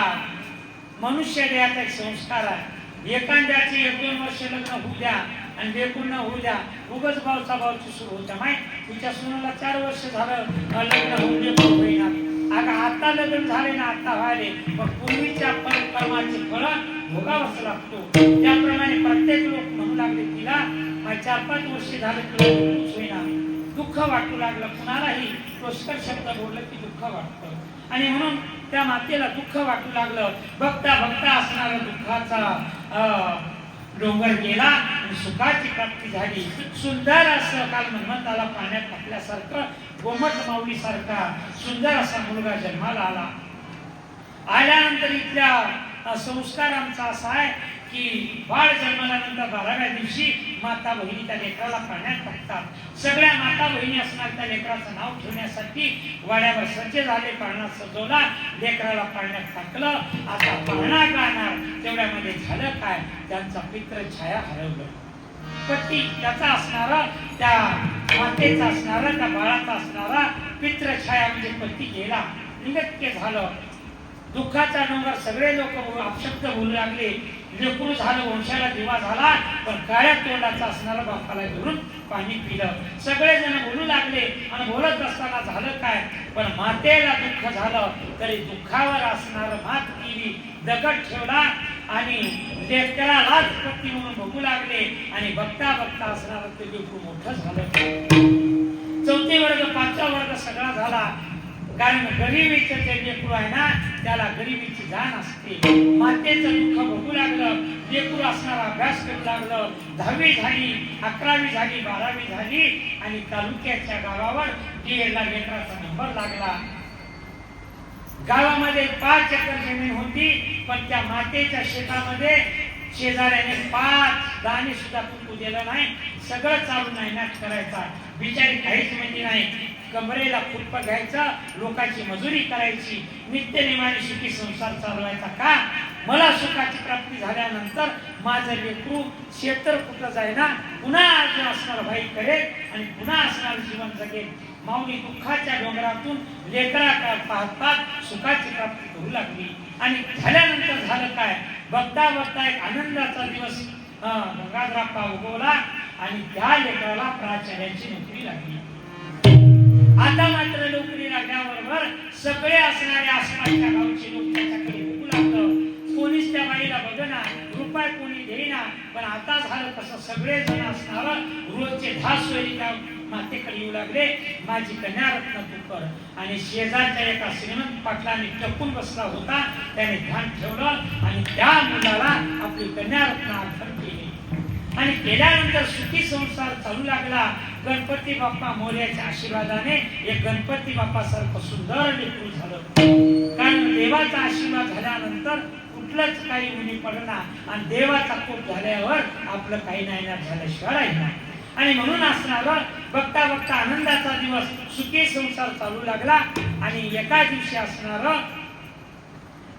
मनुष्य देहाचा एक संस्कार आहे. एखाद्याचे 1-2 वर्ष लग्न होऊ द्या आणि बेकून न होऊ द्या, उगच भावचा भावची सुरू होता. माहित, तुझ्या सुनाला 4 वर्ष झालं लग्न होऊन बेकून होईना. अगं आता लग्न झाले ना, आता व्हायले, मग पूर्वीच्या कर्माचे फळ भोगावंच लागतो. त्याप्रमाणे प्रत्येक लोक म्हणू लागले, तिला 4-5 वर्ष झालं तुला होईना, दुःख वाटू लागलं. कुणालाही पुष्कळ शब्द बोललं की दुःख वाटतं, आणि म्हणून त्या मातेला दुःख वाटू लागलं. बघता बघता असणारा दुःखाचा डोंगर गेला आणि सुखाची प्राप्ती झाली. सुंदर असं काल मन्मथाला पाण्यात टाकल्यासारखं, गोमट माऊली सारखा सुंदर असा मुलगा जन्माला आला. आल्यानंतर इथल्या संस्कार आमचा असा आहे की बाळ जन्माल्यानंतर 12व्या दिवशी माता बहिणी त्या लेकराला पाण्यात टाकतात. सगळ्या माता बहिणी असणार त्या लेकराचं नाव ठेवण्यासाठी वाड्यावर सज्ज झाले, पाळणा सजवला, लेकराला पाण्यात टाकलं. आता पाळणा गाणार तेवढ्यामध्ये झालं काय, त्यांचा पित्र छाया हरवलं. पती त्याचा असणारा, त्या मातेचा असणारा, त्या बाळाचा असणारा पित्र छाया म्हणजे पती गेला, निगत्य झालं. दुःखाचा डोंगर, सगळे लोक अपशब्द बोलू लागले. लेकरू झालं, वंशाला दिवा झाला, पण काळ्या तोंडाचा असणारा बापाला धरून पाणी पिलं. सगळे जण बोलू लागले आणि बोलत असताना झालं काय, पण मातेला दुःख झालं तरी दुःखावर असणार मात केली, दगड ठेवला आणि लेकरालाच पती म्हणून बघू लागले. आणि बघता बघता असणार ते लेकरू मोठं झालं. 4थी वर्ग 5वा वर्ग सगळा झाला. कारण गरिबीचं जे लेकरू आहे ना, त्याला गरिबीची जाण असते. मातेचं दुःख बघू लागलं, लेकरू असणारा अभ्यास करू लागलं. 10वी झाली, 11वी झाली, 12वी झाली आणि तालुक्याच्या गावावर डीएडला लेकराचा नंबर लागला. गावामध्ये 5 एकर जमीन होती, पण त्या मातेच्या शेतामध्ये शेजाऱ्याने 5 दाणे सुद्धा पिकू दिलं नाही. सगळं चालू मेहनत करायचा. बिचारी काहीच म्हणजे नाही, कमरेला खुरपा घ्यायचा, लोकांची मजुरी करायची, नित्यनेमाने सुखी संसार चालवायचा का? मला सुखाची प्राप्ती झाल्यानंतर माझं लेकरू क्षेत्र कुठं जाईना, पुन्हा आज असणार भाई करेल आणि पुन्हा असणार जीवन जगेल. माऊली दुःखाच्या डोंगरातून लेकरा पाहतात सुखाची प्राप्ती करू लागली. आणि झाल्यानंतर झालं काय? बघता बघता एक आनंदाचा दिवस गंगाधराप्पा उगवला आणि त्या लेकराला प्राचार्याची नोकरी लागली. आता मात्र नोकरी लागल्याबरोबर सगळे असणारे आसपासच्या गावचे लोक त्याच्याकडे बघू लागलं. कोणीच त्या बाईला बघना, रुपये कोणी देईना. पण आता झालं कसं, सगळे जण असणार रोजचे 10 सोयरी त्या मातेकडे येऊ लागले, माझी कन्यारत्न तू कर. आणि शेजारच्या एका श्रीमंत पाटलाने टपून बसला होता, त्याने ध्यान ठेवलं आणि त्या मुलाला आपली कन्यारत्न अर्पण केली. आणि केल्यानंतर सुखी संसार चालू लागला. गणपती बाप्पा मोरयाच्या आशीर्वादाने एक गणपती बाप्पा सारखं सुंदर लेकरू झालं. कारण देवाचा आशीर्वाद झाल्यानंतर कुठलंच काही उणी पडना आणि देवाचा कोप झाल्यावर आपलं काही नाही ना झाल्याशिवाय राहिना. आणि म्हणून असणार बघता बघता आनंदाचा दिवस सुखी संसार चालू लागला. आणि एका दिवशी असणार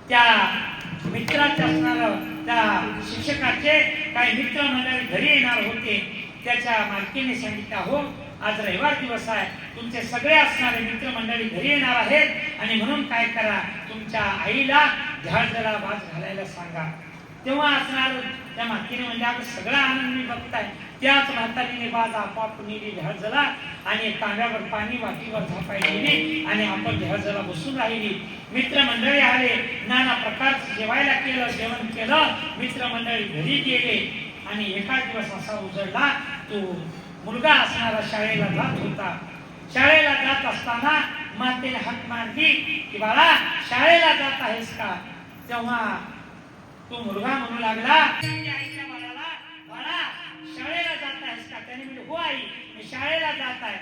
त्या मित्राचे असणार त्या शिक्षकाचे काही मित्र मंडळी घरी येणार होते. त्याच्या मालकीने सांगितलं, हो आज रविवार दिवस आहे, तुमचे सगळे असणारे मित्र मंडळी घरी येणार आहेत आणि म्हणून काय करा, तुमच्या आईला झाडझडा भात घालायला सांगा. तेव्हा असणार त्या मातीने म्हणजे आपण सगळा आनंद मी बघताय. त्याच म्हातारीने बाज आपाप नेली झाडझला आणि तांब्यावर पाणी वाटीवर झापाय गेली आणि आपण झाडझला बसून राहिली. मित्रमंडळी आले, नाना प्रकारचं जेवायला केलं, जेवण केलं. मित्रमंडळी घरी गेले आणि एका दिवस असा उजळला, तो मुलगा असणारा शाळेला जात होता. शाळेला जात असताना मातेने हाक मारली की बाळा शाळेला जात आहेस का? तेव्हा तो मुलगा म्हणू लागला आईच्या बाळाला, बाळा शाळेला जात आहेस का? त्याने म्हणजे हो आई मी शाळेला जात आहे.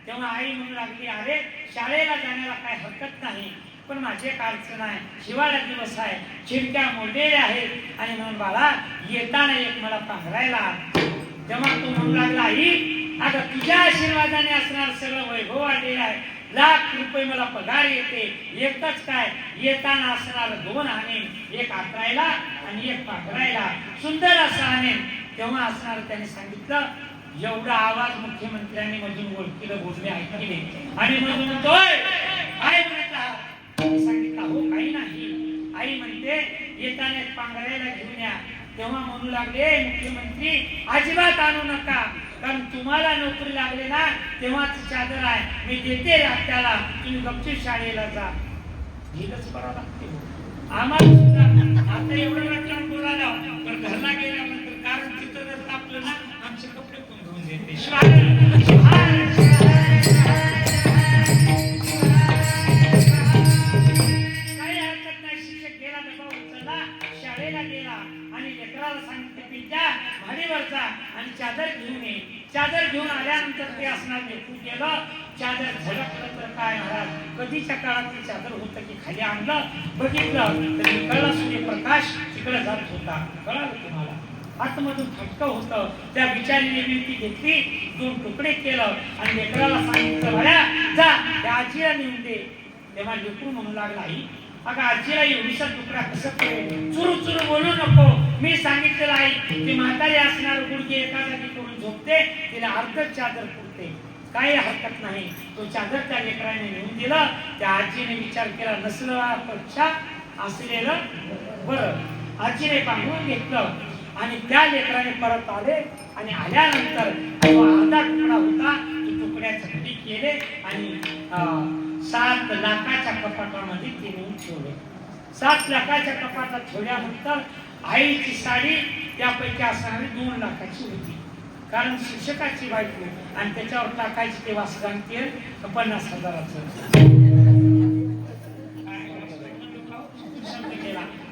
तेव्हा आई म्हणू लागली, अरे शाळेला जाण्याला काय हरकत नाही, पण माझे एक अडचण आहे, हिवाळा दिवस आहे, खिडक्या मोडलेल्या आहेत आणि म्हणून बाळा येताना एक मला पांघरायला. तेव्हा तो म्हणू लागला, आई आता तुझ्या आशीर्वादाने असणार सगळं वैभव आलेलं आहे, लाख रुपये मला पगार येते, एकच काय येताना असणार 2 आणेन, एक आतरायला आणि एक पांघरायला, सुंदर असं आणेन. तेव्हा असणार त्याने सांगितलं, एवढा आवाज मुख्यमंत्र्यांनी मधून ओळखीलं बोलले ऐकले आणि मधून म्हणतोय काय म्हणता? सांगितलं हो काही नाही. आई म्हणते येताना पांघरायला घेऊन या. तेव्हा म्हणू लागले मुख्यमंत्री अजिबात आणू नका, कारण तुम्हाला नोकरी लागली ना तेव्हाच चादर आहे, मी देते त्याला, तुम्ही गपचूप शाळेला जा. हेच करावं लागते आम्हाला सुद्धा. आता एवढं वाटलं बोलायला पण घरला गेल्यानंतर कारण तिथं जर तापलं ना आमचे कपडे पण धुवून देते. आणि चादर घेऊन ये. चादर घेऊन आल्यानंतर ते असणार लेकरू गेलं. चादर झळकलं तर काय महाराज, कधीच्या काळात ती चादर होतं की खाली आणलं बघितलं तर निकळला सूर्यप्रकाश तिकडे जात होता. कळालं तुम्हाला? आतमधून फटकं होतं. त्या बिचारीने विनंती घेतली, 2 तुकडे केलं आणि लेकराला सांगितलं भया जा त्या आजीला नेऊन दे. तेव्हा लेकरू म्हणू लागला, आई अगं आजीला एवढीसा तुकडा कसं करेल? चुरू चुरू बोलू नको, मी सांगितलेलं आहे की म्हातारी असणार गुडघे एका जागी करून झोपते, तिला अर्धच चादर पुरते, काही हरकत नाही. तो चादर त्या लेकराने नेऊन दिला. त्या आजीने विचार केला नसल्यापेक्षा असलेलं बरं. आजीने पांघरून घेतलं आणि त्या लेकराने परत आले आणि आल्यानंतर तो अर्धा तुकडा होता, तो तुकड्याचे घडी केले आणि 7 लाखाच्या कपाटामध्ये ते नेऊन ठेवले. 7 लाखाच्या कपाटात ठेवल्यानंतर आईची साडी त्यापैकी असणारी 2 लाखाची होती, कारण शिक्षकाची बायको आणि त्याच्यावर टाकायची ते वासगान तेल 50,000चं.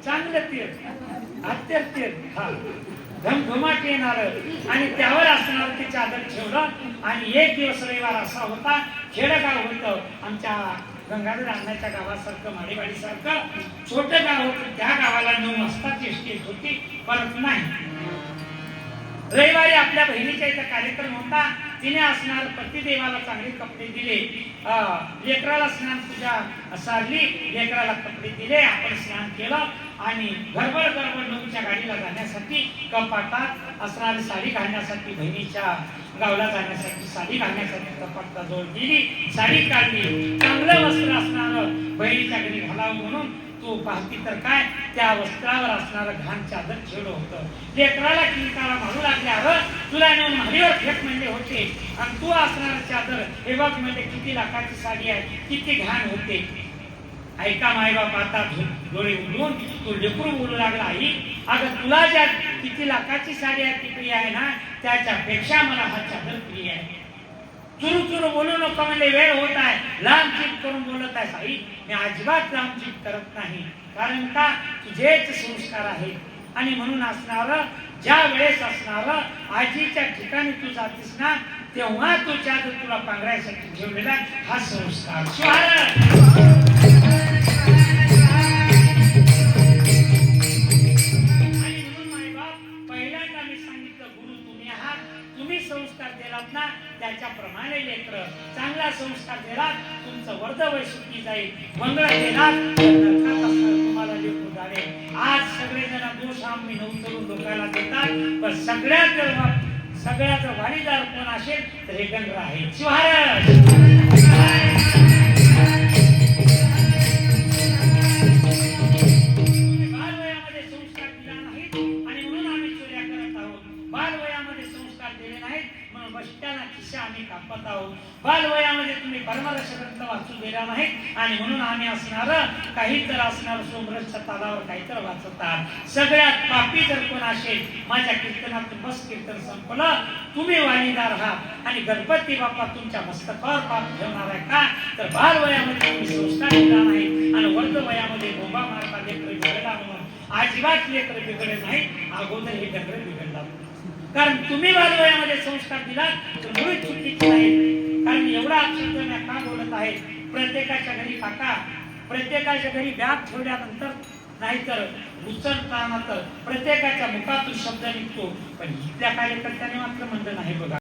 चांगलं तेल अत्तर तेल हा घमघमाट येणार आणि त्यावर असणार ते चादर ठेवलं. आणि एक दिवस रविवार असा होता, खेडगाव होतं आमच्या गंगाधर अण्णाच्या गावासारखं, माडेवाडी सारखं छोटं गाव होतं. त्या गावाला 9 वाजताची एसटी होती, परत नाही. रविवारी आपल्या बहिणीच्या इथं कार्यक्रम होता. तिने असणार पतिदेवाला चांगले कपडे दिले, लेकराला स्नान पूजा सारली, लेकराला कपडे दिले, आपण स्नान केलं आणि गडबड नऊच्या गाडीला जाण्यासाठी कपाटात असणारी साडी घालण्यासाठी बहिणीच्या गावला जाण्यासाठी साडी घालण्यासाठी कपाटाजवळ गेली, साडी काढली, चांगलं वस्त्र असणार बहिणीच्या घरी घालावं म्हणून तू पाहती तर काय त्या वस्त्रावर असणारं घाण चादर छेड होतं. लेकराला किंकाला मारू लागले, अरे तुला नेऊन महाडीवर फेक म्हणले होते आणि तू असणार चादर हे बघ म्हणजे किती लाखाची साडी आहे, किती घाण होते. ऐका मायबाप आता डोळे उघडून तू लेकरू बोलू लागला, आई अगं तुला ज्या किती लाखाची साडी आहे ती प्रिय आहे ना, त्याच्यापेक्षा मला हा चादर प्रिय आहे. चुरू चुरू बोलू नको म्हणजे वेळ होत आहे, लांब चीप करून बोलत आहे. आई मी अजिबात लांब चीप करत नाही, कारण का तुझेच संस्कार आहेत आणि म्हणून असणार ज्या वेळेस असणार आजीच्या ठिकाणी तू जातीस ना तेव्हा तू चादर तुला पांघरायसाठी ठेवलेला हा संस्कार. संस्कार दिलात ना त्याच्याप्रमाणे लेकर चांगला संस्कार दिलात तुमचं वर्धवय सुखी जाईल, मंगळ दिलात नरकात असणार तुम्हाला लेकरू जाणे. आज सगळेजण दोष आम्ही नवतरून लोकांना देतात, पण सगळ्यात वारीदार कोण असेल तर हे गंग आहे. बालवयामध्ये संस्कार दिला नाहीत आणि म्हणून आम्ही चोऱ्या करत आहोत. बालवयामध्ये संस्कार दिले नाहीत म्हणून बसट्याला खिशा आम्ही कापत आहोत. बालवयामध्ये तुम्ही परमरस ग्रंथ वाचू दिला नाही आणि म्हणून आम्ही असणार काहीतर असणार सोमरसच्या तालावर काहीतर वाचत आहात. सगळ्यात पापी जर कोण असेल माझ्या कीर्तनातून बस कीर्तन संपलं, तुम्ही वालीदार आहात आणि गणपती बाप्पा तुमच्या मस्तकावर पाप ठेवणार आहे का, तर बालवयामध्ये तुम्ही संस्कार दिला नाही आणि वर्ध वयामध्ये बोंबा मारता लेकर बिघडला म्हणून अजिबात लेकर बिघडले नाही, अगोदर हे लेकर बिघडला. कारण तुम्ही बालवयामध्ये संस्कार दिलात तर मुळीच चुकीचे नाही. कारण एवढा शब्द मी का बोलत आहे, प्रत्येकाच्या घरी काका, प्रत्येकाच्या घरी बॅग ठेवल्यानंतर नाहीतर उचलताना तर प्रत्येकाच्या मुखातून शब्द निघतो, पण इथल्या कार्यकर्त्याने मात्र म्हणलं नाही बघा.